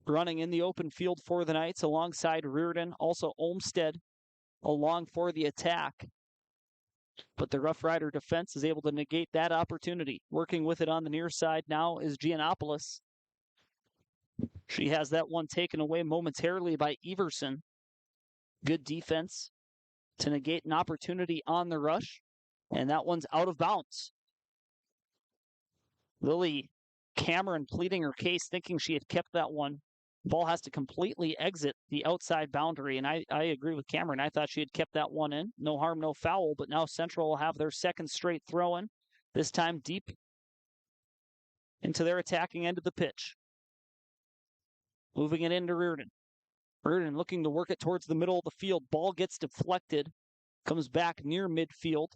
running in the open field for the Knights alongside Reardon. Also Olmsted along for the attack. But the Rough Rider defense is able to negate that opportunity. Working with it on the near side now is Giannopoulos. She has that one taken away momentarily by Everson. Good defense to negate an opportunity on the rush. And that one's out of bounds. Lily Cameron pleading her case, thinking she had kept that one. Ball has to completely exit the outside boundary, and I agree with Cameron. I thought she had kept that one in. No harm, no foul, but now Central will have their second straight throw-in, this time deep into their attacking end of the pitch. Moving it into Reardon. Reardon looking to work it towards the middle of the field. Ball gets deflected, comes back near midfield.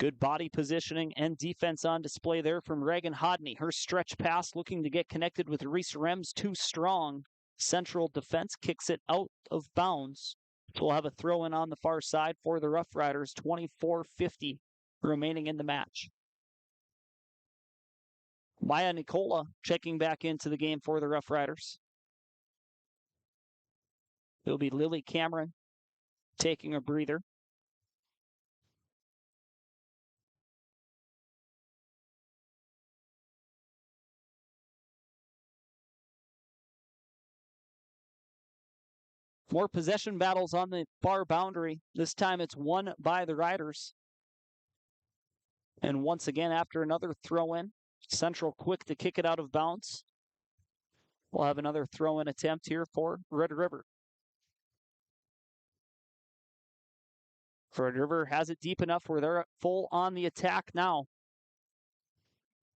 Good body positioning and defense on display there from Reagan Hodney. Her stretch pass looking to get connected with Reese Rems, too strong. Central defense kicks it out of bounds. We'll have a throw in on the far side for the Rough Riders. 24:50 remaining in the match. Maya Nicola checking back into the game for the Rough Riders. It'll be Lily Cameron taking a breather. More possession battles on the far boundary. This time it's won by the Riders. And once again, after another throw-in, Central quick to kick it out of bounds. We'll have another throw-in attempt here for Red River. Red River has it deep enough where they're full on the attack now.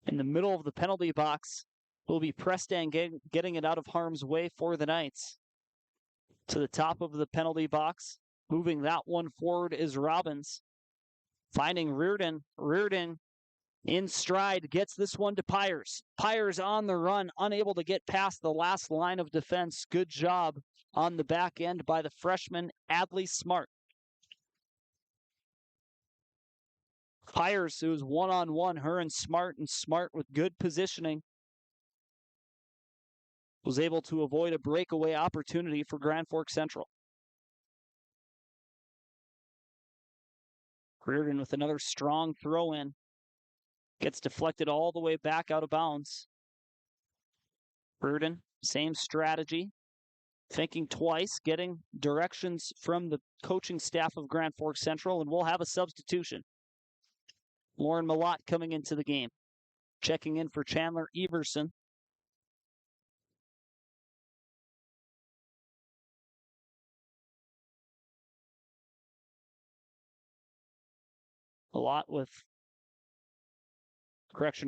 In the middle of the penalty box will be Preston getting it out of harm's way for the Knights. To the top of the penalty box, moving that one forward is Robbins. Finding Reardon. Reardon in stride gets this one to Pyers. Pyers on the run, unable to get past the last line of defense. Good job on the back end by the freshman Adley Smart. Pyers, who's one-on-one, her and Smart with good positioning, was able to avoid a breakaway opportunity for Grand Forks Central. Reardon with another strong throw-in. Gets deflected all the way back out of bounds. Reardon, same strategy. Thinking twice, getting directions from the coaching staff of Grand Forks Central, and we'll have a substitution. Lauren Malott coming into the game. Checking in for Chandler Everson.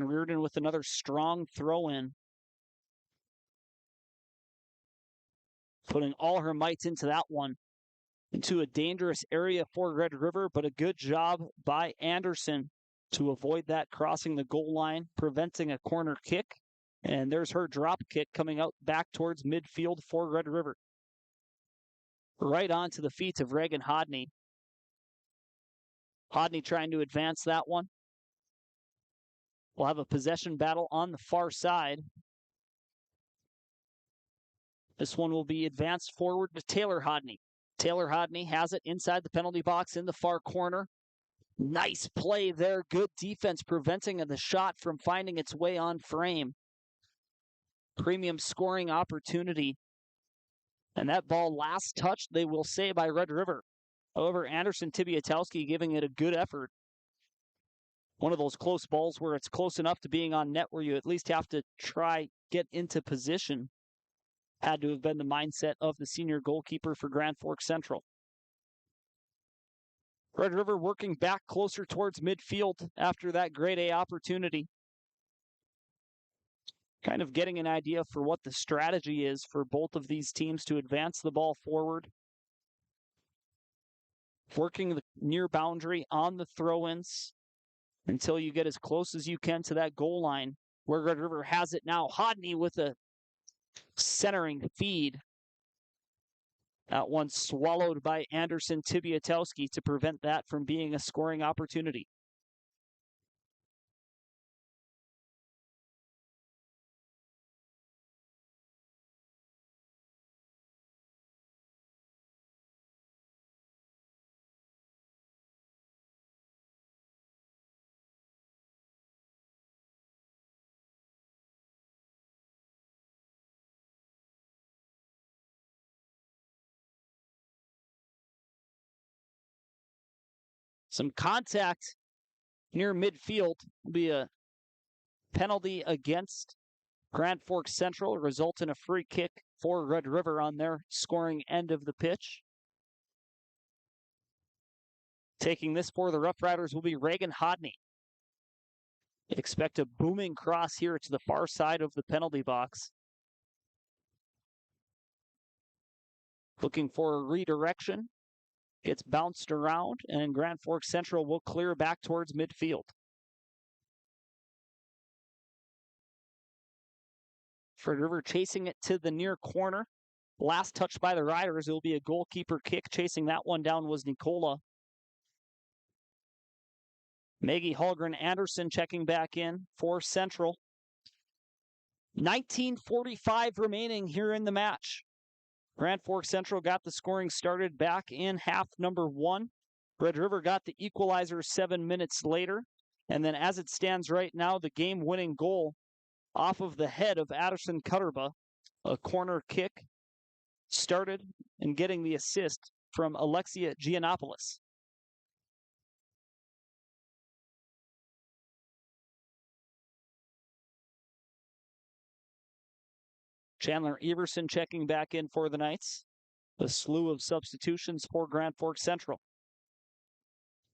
Reardon with another strong throw-in. Putting all her might into that one. Into a dangerous area for Red River, but a good job by Anderson to avoid that crossing the goal line, preventing a corner kick. And there's her drop kick coming out back towards midfield for Red River. Right onto the feet of Reagan Hodney. Hodney trying to advance that one. We'll have a possession battle on the far side. This one will be advanced forward to Taylor Hodney. Taylor Hodney has it inside the penalty box in the far corner. Nice play there. Good defense preventing the shot from finding its way on frame. Premium scoring opportunity. And that ball last touched, they will say, by Red River. However, Anderson Tibiatowski giving it a good effort. One of those close balls where it's close enough to being on net where you at least have to try get into position. Had to have been the mindset of the senior goalkeeper for Grand Forks Central. Red River working back closer towards midfield after that grade A opportunity. Kind of getting an idea for what the strategy is for both of these teams to advance the ball forward. Working the near boundary on the throw-ins until you get as close as you can to that goal line where Red River has it now. Hodney with a centering feed. That one swallowed by Anderson Tibiatowski to prevent that from being a scoring opportunity. Some contact near midfield will be a penalty against Grand Forks Central, result in a free kick for Red River on their scoring end of the pitch. Taking this for the Rough Riders will be Reagan Hodney. Expect a booming cross here to the far side of the penalty box. Looking for a redirection. Gets bounced around, and Grand Forks Central will clear back towards midfield. Fred River chasing it to the near corner. Last touch by the Riders. It will be a goalkeeper kick. Chasing that one down was Nicola. Maggie Holgren Anderson checking back in for Central. 19:45 remaining here in the match. Grand Forks Central got the scoring started back in half number 1. Red River got the equalizer 7 minutes later. And then as it stands right now, the game-winning goal off of the head of Addison Cutterba, a corner kick, started and getting the assist from Alexia Giannopoulos. Chandler Everson checking back in for the Knights. A slew of substitutions for Grand Forks Central.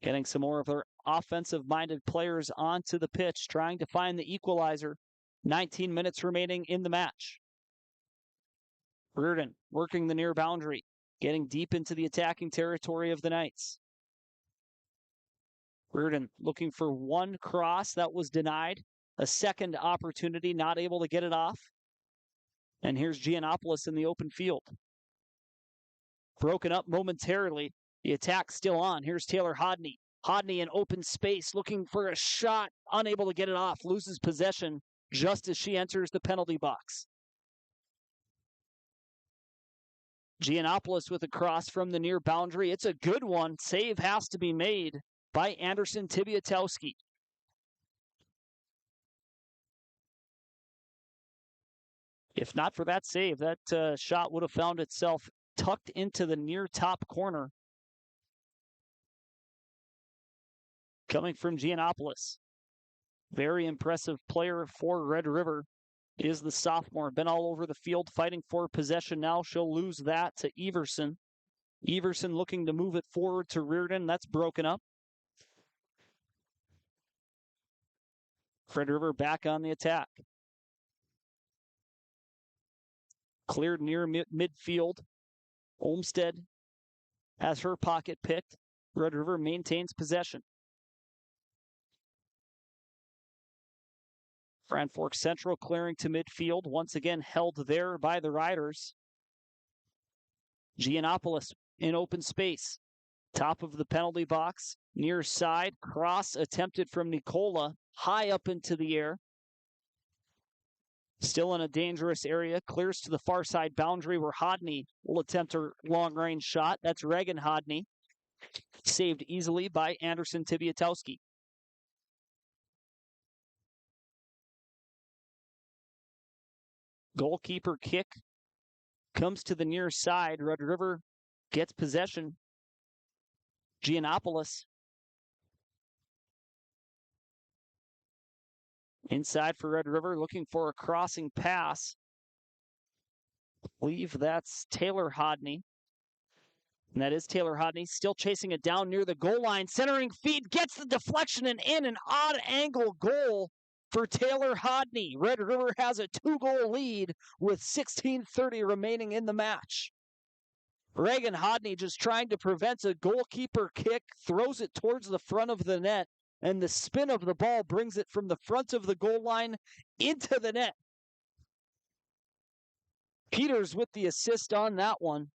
Getting some more of their offensive-minded players onto the pitch, trying to find the equalizer. 19 minutes remaining in the match. Reardon working the near boundary, getting deep into the attacking territory of the Knights. Reardon looking for one cross that was denied. A second opportunity, not able to get it off. And here's Giannopoulos in the open field. Broken up momentarily. The attack still on. Here's Taylor Hodney. Hodney in open space looking for a shot. Unable to get it off. Loses possession just as she enters the penalty box. Giannopoulos with a cross from the near boundary. It's a good one. Save has to be made by Anderson Tibiatowski. If not for that save, that shot would have found itself tucked into the near top corner. Coming from Giannopoulos. Very impressive player for Red River is the sophomore. Been all over the field fighting for possession now. She'll lose that to Everson. Everson looking to move it forward to Reardon. That's broken up. Red River back on the attack. Cleared near midfield. Olmsted has her pocket picked. Red River maintains possession. Grand Forks Central clearing to midfield. Once again held there by the Riders. Giannopoulos in open space. Top of the penalty box. Near side. Cross attempted from Nicola. High up into the air. Still in a dangerous area. Clears to the far side boundary where Hodney will attempt her long-range shot. That's Reagan Hodney. Saved easily by Anderson Tibiatowski. Goalkeeper kick comes to the near side. Red River gets possession. Giannopoulos. Inside for Red River, looking for a crossing pass. I believe that's Taylor Hodney. And that is Taylor Hodney, still chasing it down near the goal line. Centering feed, gets the deflection and in an odd angle goal for Taylor Hodney. Red River has a 2-goal lead with 16:30 remaining in the match. Reagan Hodney just trying to prevent a goalkeeper kick, throws it towards the front of the net, and the spin of the ball brings it from the front of the goal line into the net. Peters with the assist on that one.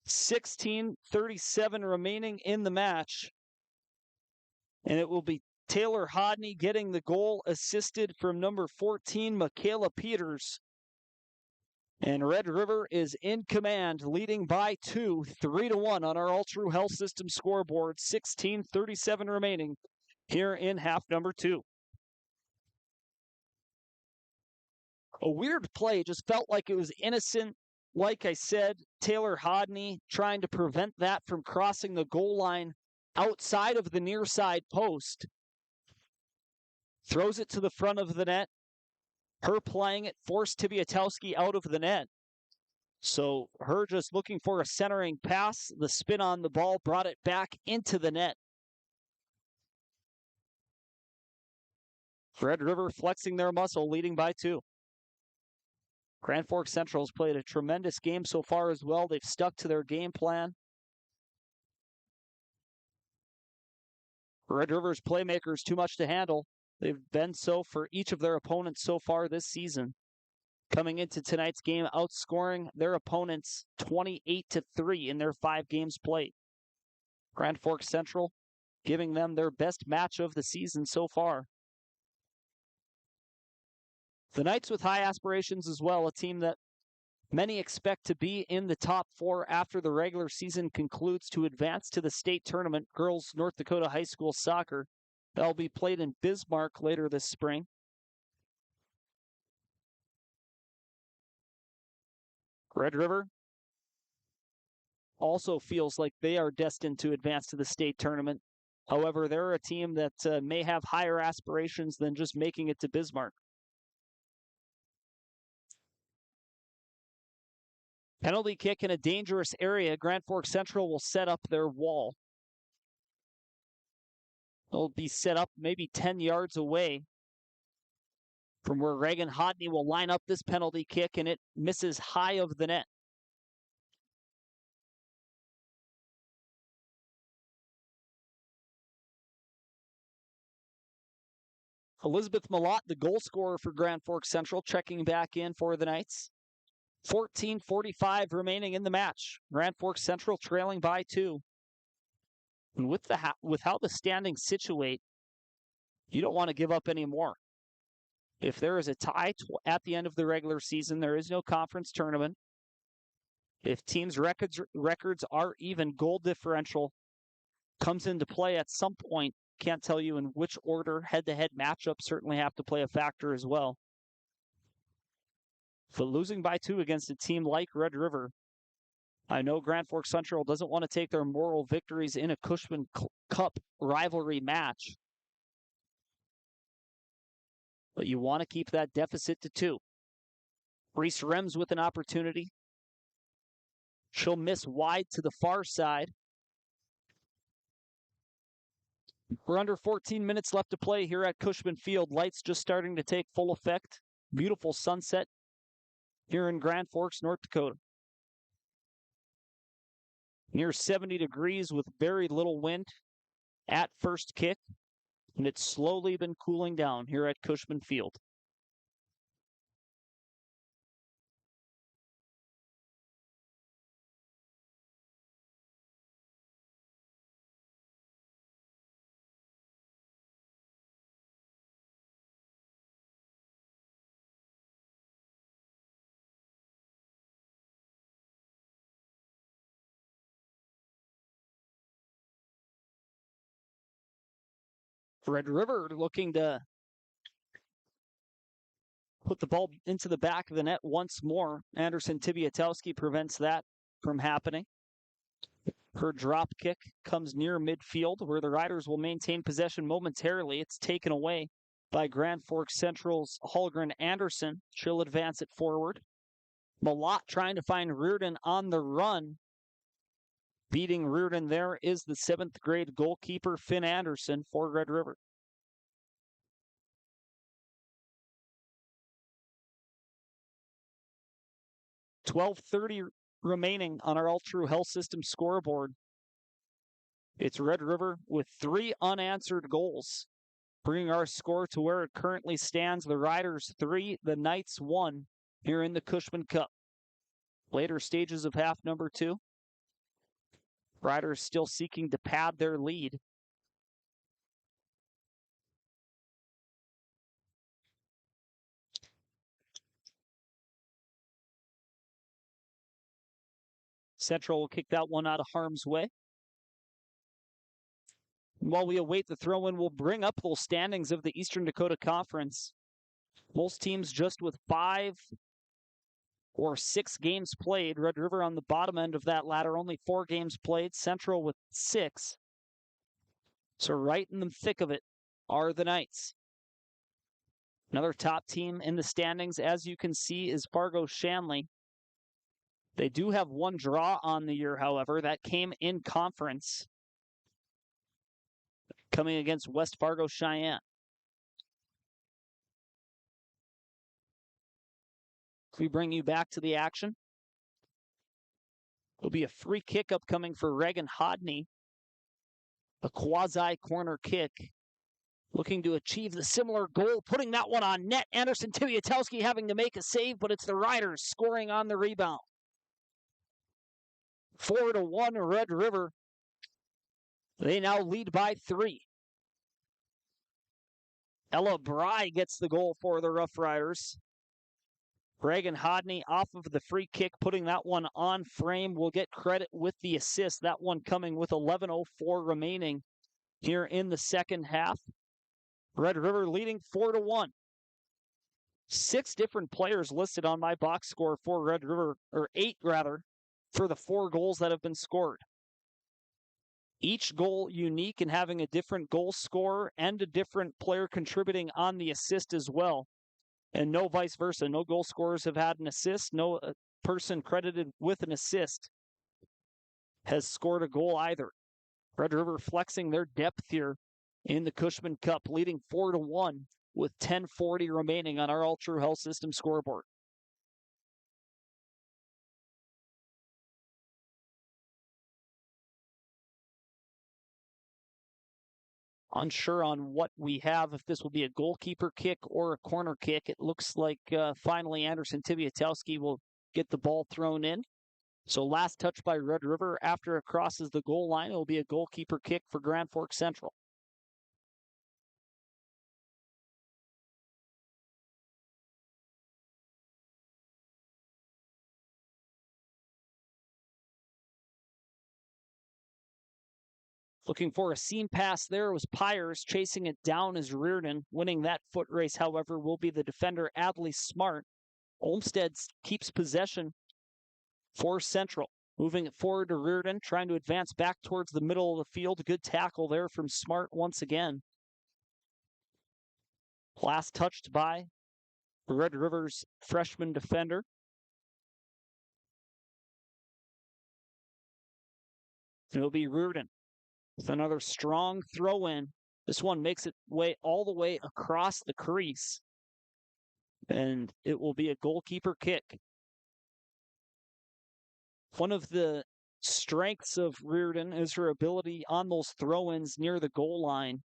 16:37 remaining in the match. And it will be Taylor Hodney getting the goal, assisted from number 14, Michaela Peters. And Red River is in command, leading by 2, 3-1 on our All True Health System scoreboard. 16:37 remaining here in half number 2. A weird play, just felt like it was innocent. Like I said, Taylor Hodney trying to prevent that from crossing the goal line outside of the near side post. Throws it to the front of the net. Her playing it forced Tibiatowski out of the net. So her just looking for a centering pass. The spin on the ball brought it back into the net. Red River flexing their muscle, leading by 2. Grand Forks Central has played a tremendous game so far as well. They've stuck to their game plan. Red River's playmakers too much to handle. They've been so for each of their opponents so far this season. Coming into tonight's game, outscoring their opponents 28-3 in their 5 games played. Grand Forks Central giving them their best match of the season so far. The Knights with high aspirations as well, a team that many expect to be in the top 4 after the regular season concludes to advance to the state tournament, girls North Dakota High School Soccer. That'll be played in Bismarck later this spring. Red River also feels like they are destined to advance to the state tournament. However, they're a team that may have higher aspirations than just making it to Bismarck. Penalty kick in a dangerous area. Grand Forks Central will set up their wall. They'll be set up maybe 10 yards away from where Reagan Hodney will line up this penalty kick, and it misses high of the net. Elizabeth Malott, the goal scorer for Grand Forks Central, checking back in for the Knights. 14:45 remaining in the match. Grand Forks Central trailing by 2. And with how the standings situate, you don't want to give up any more. If there is a tie at the end of the regular season, there is no conference tournament. If teams' records are even, goal differential comes into play at some point. Can't tell you in which order. Head-to-head matchups certainly have to play a factor as well. But losing by 2 against a team like Red River, I know Grand Forks Central doesn't want to take their moral victories in a Cushman Cup rivalry match. But you want to keep that deficit to 2. Reese Rems with an opportunity. She'll miss wide to the far side. We're under 14 minutes left to play here at Cushman Field. Lights just starting to take full effect. Beautiful sunset here in Grand Forks, North Dakota. Near 70 degrees with very little wind at first kick, and it's slowly been cooling down here at Cushman Field. Red River looking to put the ball into the back of the net once more. Anderson Tibiatowski prevents that from happening. Her drop kick comes near midfield, where the Riders will maintain possession momentarily. It's taken away by Grand Forks Central's Holgren Anderson. She'll advance it forward. Malott trying to find Reardon on the run. Beating Reardon there is the 7th grade goalkeeper, Finn Anderson, for Red River. .12:30 remaining on our All-True Health System scoreboard. It's Red River with 3 unanswered goals, bringing our score to where it currently stands. The Riders 3, the Knights 1 here in the Cushman Cup. Later stages of half number 2. Riders still seeking to pad their lead. Central will kick that one out of harm's way. And while we await the throw-in, we'll bring up those standings of the Eastern Dakota Conference. Most teams just with 5 or 6 games played. Red River on the bottom end of that ladder, only 4 games played. Central with 6. So right in the thick of it are the Knights. Another top team in the standings, as you can see, is Fargo Shanley. They do have 1 draw on the year, however. That came in conference, coming against West Fargo Cheyenne. We bring you back to the action. It'll be a free kick upcoming for Reagan Hodney. A quasi-corner kick. Looking to achieve the similar goal, putting that one on net. Anderson Tywiatowski having to make a save, but it's the Riders scoring on the rebound. 4-1 Red River. They now lead by 3. Ella Bry gets the goal for the Rough Riders. Reagan Hodney off of the free kick, putting that one on frame. Will get credit with the assist. That one coming with 11:04 remaining here in the second half. Red River leading 4-1. 6 different players listed on my box score for Red River, or 8 rather, for the 4 goals that have been scored. Each goal unique and having a different goal scorer and a different player contributing on the assist as well. And no vice versa. No goal scorers have had an assist. No person credited with an assist has scored a goal either. Red River flexing their depth here in the Cushman Cup, leading 4-1 with 10:40 remaining on our All True Health System scoreboard. Unsure on what we have, if this will be a goalkeeper kick or a corner kick. It looks like finally Anderson Tywiatowski will get the ball thrown in. So last touch by Red River after it crosses the goal line. It will be a goalkeeper kick for Grand Forks Central. Looking for a seam pass there was Pyers, chasing it down as Reardon. Winning that foot race, however, will be the defender Adley Smart. Olmsted keeps possession for Central. Moving it forward to Reardon, trying to advance back towards the middle of the field. Good tackle there from Smart once again. Last touched by Red River's freshman defender. It'll be Reardon with another strong throw in. This one makes it way all the way across the crease. And it will be a goalkeeper kick. One of the strengths of Reardon is her ability on those throw-ins near the goal line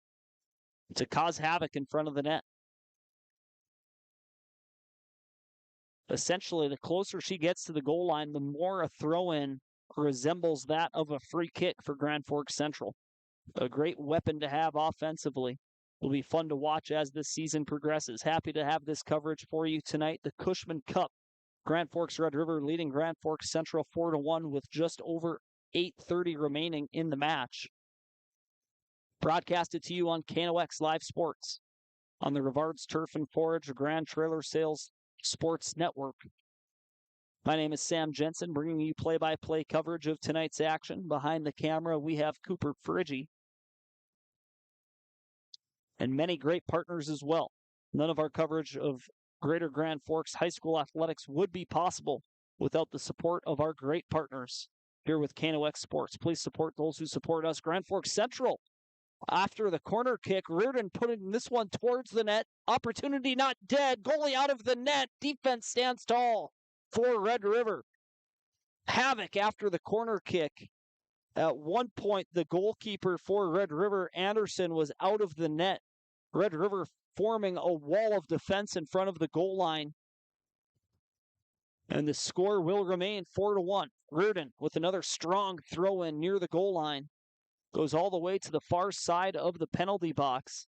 to cause havoc in front of the net. Essentially, the closer she gets to the goal line, the more a throw-in resembles that of a free kick for Grand Forks Central. A great weapon to have offensively. It'll be fun to watch as this season progresses. Happy to have this coverage for you tonight. The Cushman Cup. Grand Forks Red River leading Grand Forks Central 4-1 with just over 8:30 remaining in the match. Broadcasted to you on KNOX Live Sports on the Rivards Turf and Forage Grand Trailer Sales Sports Network. My name is Sam Jensen, bringing you play-by-play coverage of tonight's action. Behind the camera, we have Cooper Friggi and many great partners as well. None of our coverage of Greater Grand Forks High School athletics would be possible without the support of our great partners here with KNOX Sports. Please support those who support us. Grand Forks Central, after the corner kick, Reardon putting this one towards the net. Opportunity not dead. Goalie out of the net. Defense stands tall for Red River. Havoc after the corner kick. At one point, the goalkeeper for Red River, Anderson, was out of the net. Red River forming a wall of defense in front of the goal line. And the score will remain 4-1. Reardon with another strong throw-in near the goal line. Goes all the way to the far side of the penalty box.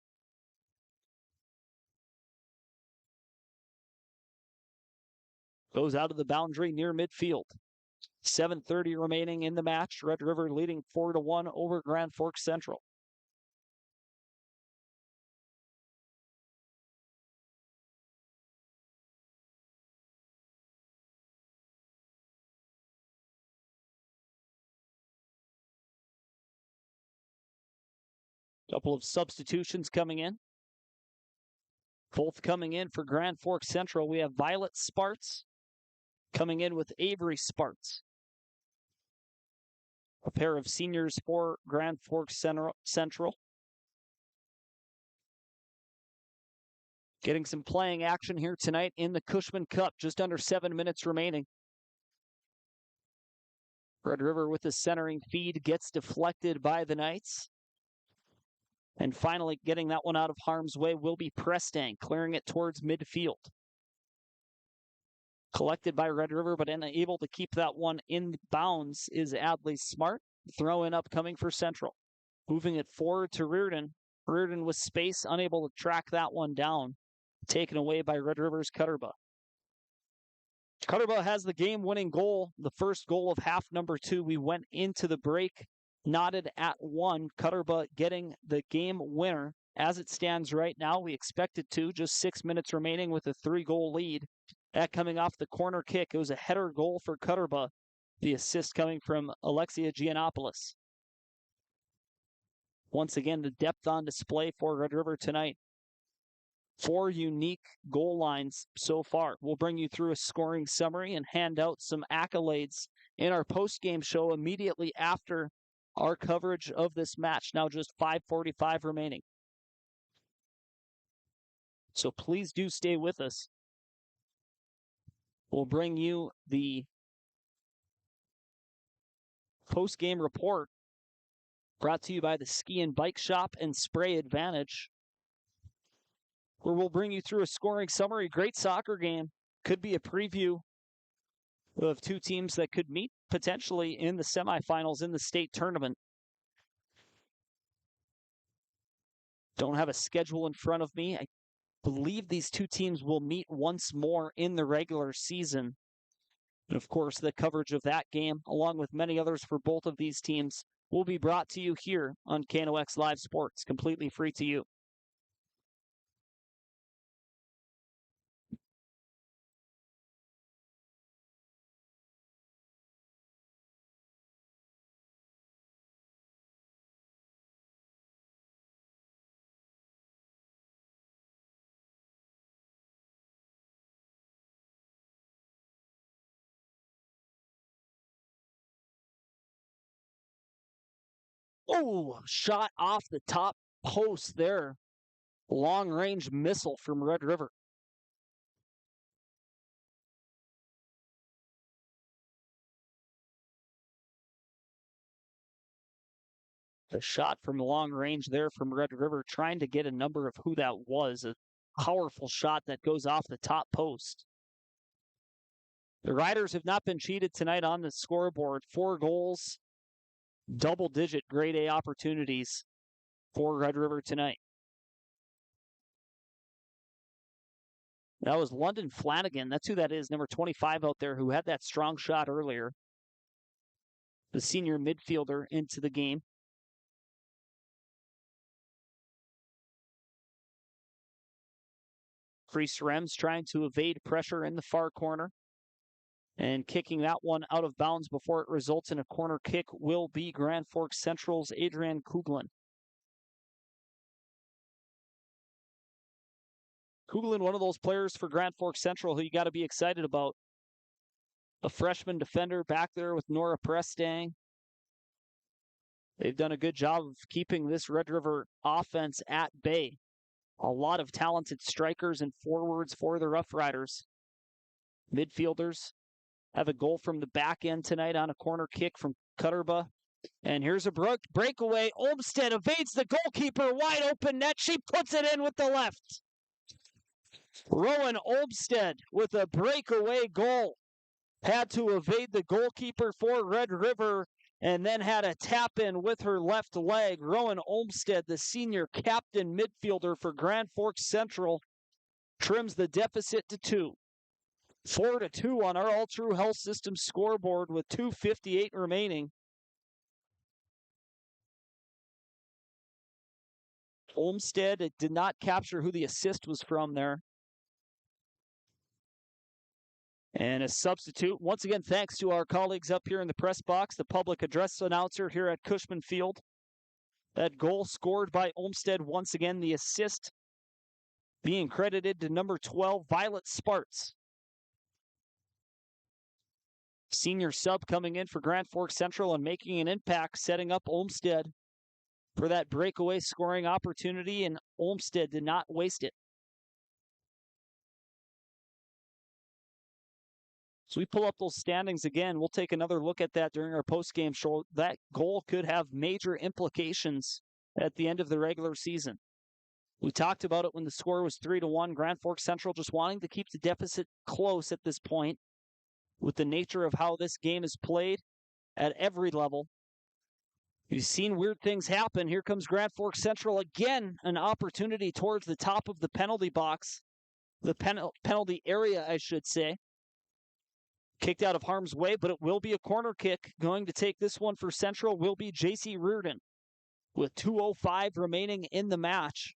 Goes out of the boundary near midfield. 7:30 remaining in the match. Red River leading 4-1 over Grand Forks Central. Couple of substitutions coming in. Both coming in for Grand Forks Central. We have Violet Sparts coming in with Avery Sparts. A pair of seniors for Grand Forks Central. Getting some playing action here tonight in the Cushman Cup. Just under 7 minutes remaining. Red River with the centering feed gets deflected by the Knights. And finally, getting that one out of harm's way will be Prestang, clearing it towards midfield. Collected by Red River, but unable to keep that one in bounds is Adley Smart. Throw in upcoming for Central. Moving it forward to Reardon. Reardon with space, unable to track that one down. Taken away by Red River's Cutterba. Cutterba has the game-winning goal, the first goal of half number 2. We went into the break, knotted at 1. Cutterba getting the game winner. As it stands right now, we expect it to. Just 6 minutes remaining with a 3-goal lead. That coming off the corner kick. It was a header goal for Cutterba. The assist coming from Alexia Giannopoulos. Once again, the depth on display for Red River tonight. 4 unique goal lines so far. We'll bring you through a scoring summary and hand out some accolades in our post-game show immediately after our coverage of this match. Now just 5:45 remaining. So please do stay with us. We'll bring you the post-game report brought to you by the Ski and Bike Shop and Spray Advantage, where we'll bring you through a scoring summary. Great soccer game. Could be a preview of 2 teams that could meet potentially in the semifinals in the state tournament. Don't have a schedule in front of me. I believe these 2 teams will meet once more in the regular season. And of course, the coverage of that game, along with many others for both of these teams, will be brought to you here on KNOX Live Sports, completely free to you. Oh, shot off the top post there. Long-range missile from Red River. The shot from long range there from Red River, trying to get a number of who that was. A powerful shot that goes off the top post. The Riders have not been cheated tonight on the scoreboard. 4 goals, double-digit grade A opportunities for Red River tonight. That was London Flanagan. That's who that is, number 25 out there, who had that strong shot earlier. The senior midfielder into the game. Kreese Rems trying to evade pressure in the far corner. And kicking that one out of bounds before it results in a corner kick will be Grand Forks Central's Adrian Kuglin. Kuglin, one of those players for Grand Forks Central who you got to be excited about. A freshman defender back there with Nora Prestang. They've done a good job of keeping this Red River offense at bay. A lot of talented strikers and forwards for the Rough Riders. Midfielders have a goal from the back end tonight on a corner kick from Cutterba. And here's a breakaway. Olmstead evades the goalkeeper. Wide open net. She puts it in with the left. Rowan Olmstead with a breakaway goal. Had to evade the goalkeeper for Red River and then had a tap in with her left leg. Rowan Olmstead, the senior captain midfielder for Grand Forks Central, trims the deficit to 2. 4-2 on our All True Health System scoreboard with 2:58 remaining. Olmstead, it did not capture who the assist was from there. And a substitute, once again, thanks to our colleagues up here in the press box, the public address announcer here at Cushman Field. That goal scored by Olmstead, once again, the assist being credited to number 12, Violet Sparts. Senior sub coming in for Grand Forks Central and making an impact, setting up Olmstead for that breakaway scoring opportunity, and Olmstead did not waste it. So we pull up those standings again. We'll take another look at that during our post-game show. That goal could have major implications at the end of the regular season. We talked about it when the score was 3-1. Grand Forks Central just wanting to keep the deficit close at this point with the nature of how this game is played at every level. You've seen weird things happen. Here comes Grand Forks Central again, an opportunity towards the top of the penalty box, the penalty area, I should say. Kicked out of harm's way, but it will be a corner kick. Going to take this one for Central will be J.C. Reardon with 2:05 remaining in the match.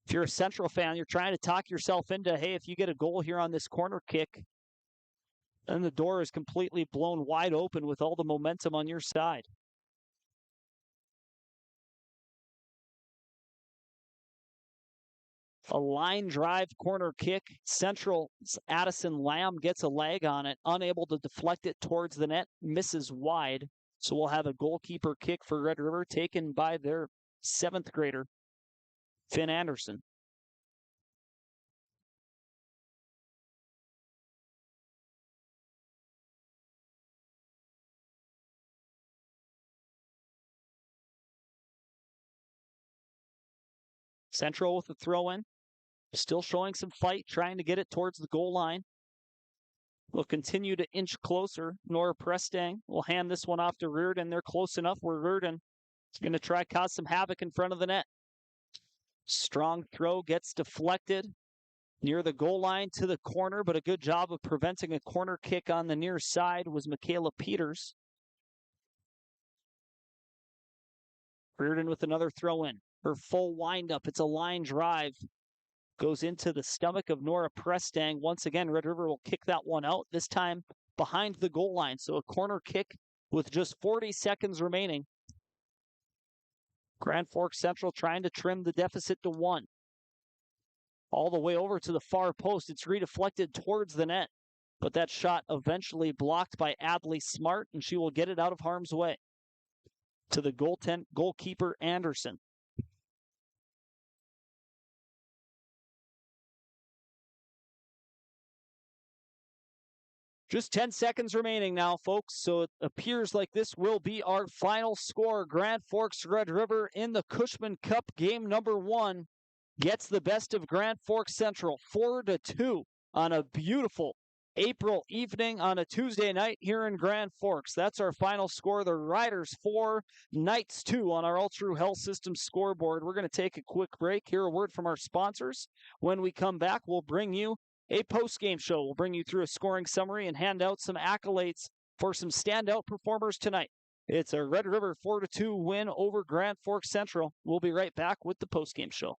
If you're a Central fan, you're trying to talk yourself into, hey, if you get a goal here on this corner kick, then the door is completely blown wide open with all the momentum on your side. A line drive corner kick. Central's Addison Lamb gets a leg on it, unable to deflect it towards the net, misses wide. So we'll have a goalkeeper kick for Red River taken by their 7th grader, Finn Anderson. Central with the throw-in. Still showing some fight, trying to get it towards the goal line. We'll continue to inch closer. Nora Prestang will hand this one off to Reardon. They're close enough where Reardon is going to try to cause some havoc in front of the net. Strong throw gets deflected near the goal line to the corner, but a good job of preventing a corner kick on the near side was Michaela Peters. Reardon with another throw-in. Her full windup. It's a line drive. Goes into the stomach of Nora Prestang. Once again, Red River will kick that one out, this time behind the goal line. So a corner kick with just 40 seconds remaining. Grand Forks Central trying to trim the deficit to 1. All the way over to the far post. It's redeflected towards the net. But that shot eventually blocked by Adley Smart, and she will get it out of harm's way. To the goalkeeper Anderson. Just 10 seconds remaining now, folks, so it appears like this will be our final score. Grand Forks Red River in the Cushman Cup game number 1 gets the best of Grand Forks Central 4-2 on a beautiful April evening on a Tuesday night here in Grand Forks. That's our final score. The Riders 4, Knights 2 on our All True Health System scoreboard. We're going to take a quick break, hear a word from our sponsors. When we come back, we'll bring you a post-game show. We'll bring you through a scoring summary and hand out some accolades for some standout performers tonight. It's a Red River 4-2 win over Grand Forks Central. We'll be right back with the post-game show.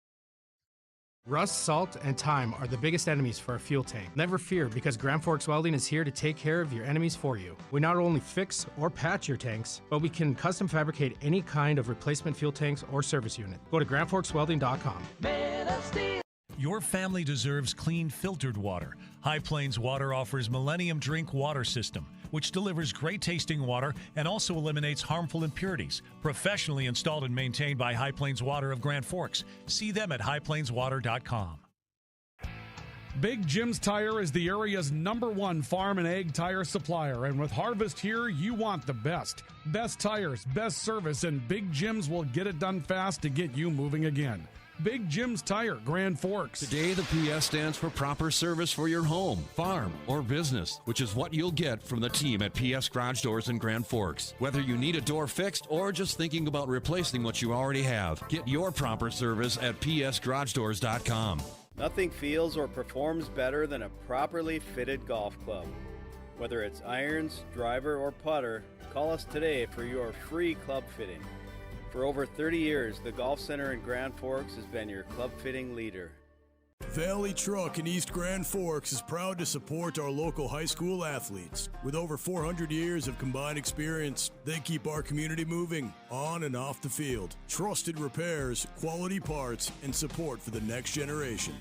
Rust, salt, and time are the biggest enemies for a fuel tank. Never fear, because Grand Forks Welding is here to take care of your enemies for you. We not only fix or patch your tanks, but we can custom fabricate any kind of replacement fuel tanks or service unit. Go to grandforkswelding.com. Your family deserves clean, filtered water. High Plains Water offers Millennium Drink Water System, which delivers great-tasting water and also eliminates harmful impurities. Professionally installed and maintained by High Plains Water of Grand Forks. See them at highplainswater.com. Big Jim's Tire is the area's #1 farm and ag tire supplier, and with harvest here, you want the best. Best tires, best service, and Big Jim's will get it done fast to get you moving again. Big Jim's Tire, Grand Forks. Today, the PS stands for proper service for your home, farm, or business, which is what you'll get from the team at PS Garage Doors in Grand Forks. Whether you need a door fixed or just thinking about replacing what you already have, get your proper service at psgaragedoors.com. Nothing feels or performs better than a properly fitted golf club. Whether it's irons, driver, or putter, call us today for your free club fitting. For over 30 years, the Golf Center in Grand Forks has been your club fitting leader. Valley Truck in East Grand Forks is proud to support our local high school athletes. With over 400 years of combined experience, they keep our community moving on and off the field. Trusted repairs, quality parts, and support for the next generation.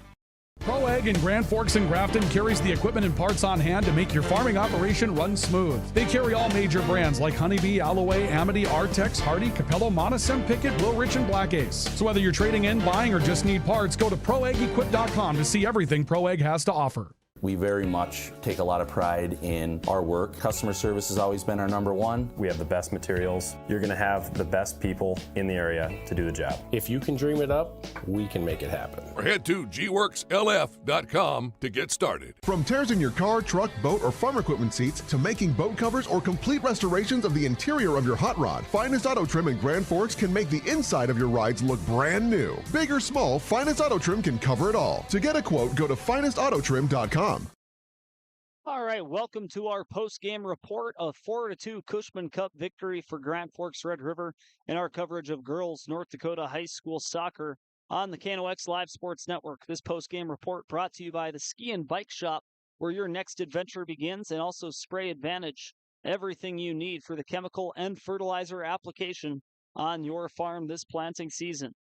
Pro Ag in Grand Forks and Grafton carries the equipment and parts on hand to make your farming operation run smooth. They carry all major brands like Honeybee, Alloway, Amity, Artex, Hardy, Capello, Monosem, Pickett, Will Rich, and Black Ace. So whether you're trading in, buying, or just need parts, go to ProAgEquip.com to see everything Pro Ag has to offer. We very much take a lot of pride in our work. Customer service has always been our number one. We have the best materials. You're going to have the best people in the area to do the job. If you can dream it up, we can make it happen. Or head to gworkslf.com to get started. From tears in your car, truck, boat, or farm equipment seats to making boat covers or complete restorations of the interior of your hot rod, Finest Auto Trim in Grand Forks can make the inside of your rides look brand new. Big or small, Finest Auto Trim can cover it all. To get a quote, go to finestautotrim.com. All right, welcome to our post-game report of 4-2 Cushman Cup victory for Grand Forks Red River in our coverage of girls North Dakota high school soccer on the KNOX Live Sports Network. This post-game report brought to you by the Ski and Bike Shop, where your next adventure begins, and also Spray Advantage, everything you need for the chemical and fertilizer application on your farm this planting season.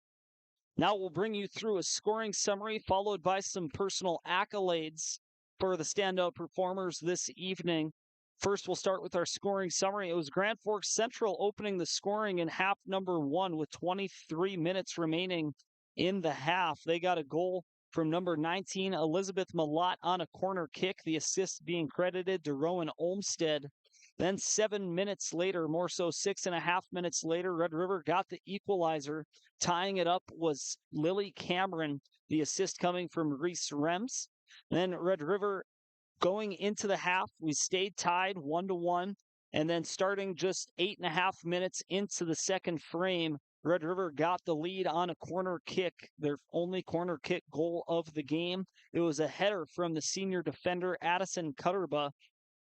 Now we'll bring you through a scoring summary followed by some personal accolades for the standout performers this evening. First, we'll start with our scoring summary. It was Grand Forks Central opening the scoring in half number 1 with 23 minutes remaining in the half. They got a goal from number 19, Elizabeth Malott, on a corner kick, the assist being credited to Rowan Olmstead. Then 7 minutes later, more so 6.5 minutes later, Red River got the equalizer. Tying it up was Lily Cameron, the assist coming from Reese Rems. Then Red River going into the half, we stayed tied 1-1. And then starting just 8.5 minutes into the second frame, Red River got the lead on a corner kick, their only corner kick goal of the game. It was a header from the senior defender, Addison Cutterba.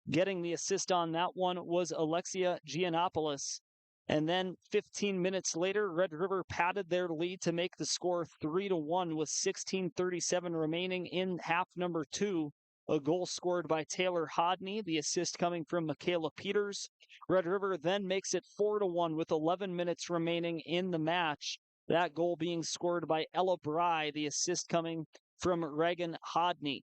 Getting the assist on that one was Alexia Giannopoulos. And then 15 minutes later, Red River padded their lead to make the score 3-1 with 16:37 remaining in half number 2. A goal scored by Taylor Hodney, the assist coming from Michaela Peters. Red River then makes it 4-1 with 11 minutes remaining in the match. That goal being scored by Ella Bry, the assist coming from Reagan Hodney.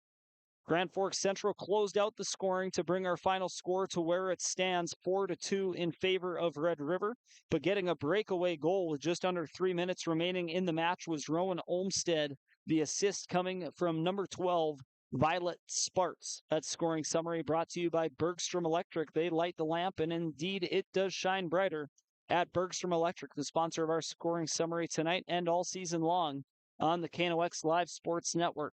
Grand Forks Central closed out the scoring to bring our final score to where it stands, 4-2 in favor of Red River. But getting a breakaway goal with just under 3 minutes remaining in the match was Rowan Olmstead, the assist coming from number 12, Violet Sparks. That scoring summary brought to you by Bergstrom Electric. They light the lamp, and indeed it does shine brighter at Bergstrom Electric, the sponsor of our scoring summary tonight and all season long on the KNOX Live Sports Network.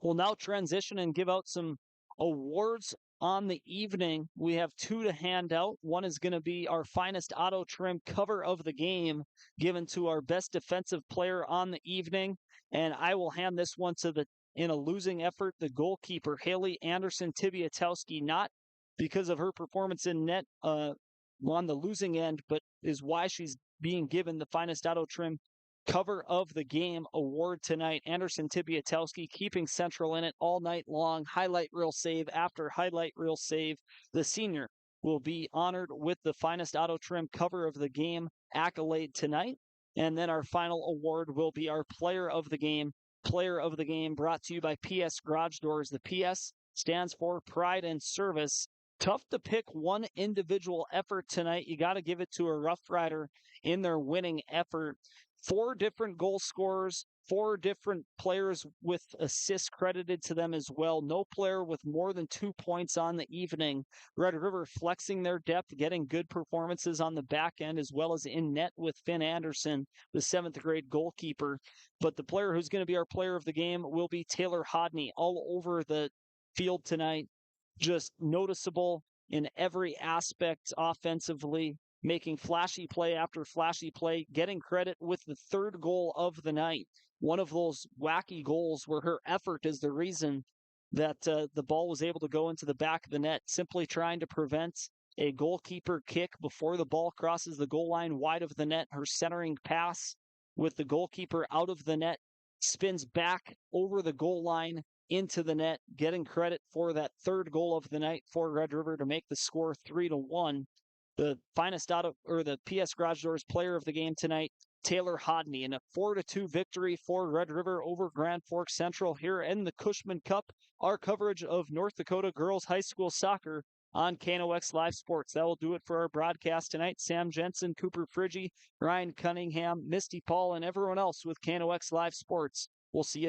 We'll now transition and give out some awards on the evening. We have 2 to hand out. One is going to be our Finest Auto Trim cover of the game, given to our best defensive player on the evening. And I will hand this one to in a losing effort, the goalkeeper, Haley Anderson Tibiatowski, not because of her performance in net on the losing end, but is why she's being given the Finest Auto Trim cover of the game award tonight. Anderson Tibiatowski keeping Central in it all night long. Highlight reel save after highlight reel save. The senior will be honored with the Finest Auto Trim cover of the game accolade tonight. And then our final award will be our player of the game. Player of the game brought to you by PS Garage Doors. The PS stands for Pride and Service. Tough to pick one individual effort tonight. You got to give it to a Rough Rider in their winning effort. 4 different goal scorers, 4 different players with assists credited to them as well. No player with more than 2 points on the evening. Red River flexing their depth, getting good performances on the back end as well as in net with Finn Anderson, the 7th grade goalkeeper. But the player who's going to be our player of the game will be Taylor Hodney, all over the field tonight. Just noticeable in every aspect offensively, making flashy play after flashy play, getting credit with the 3rd goal of the night. One of those wacky goals where her effort is the reason that the ball was able to go into the back of the net, simply trying to prevent a goalkeeper kick before the ball crosses the goal line wide of the net. Her centering pass with the goalkeeper out of the net spins back over the goal line into the net, getting credit for that 3rd goal of the night for Red River to make the score 3-1. The Finest Auto, or the PS Garage Doors player of the game tonight, Taylor Hodney, in a 4-2 victory for Red River over Grand Forks Central here in the Cushman Cup. Our coverage of North Dakota girls high school soccer on KNOX Live Sports. That will do it for our broadcast tonight. Sam Jensen, Cooper Friggy, Ryan Cunningham, Misty Paul, and everyone else with KNOX Live Sports. We'll see you next.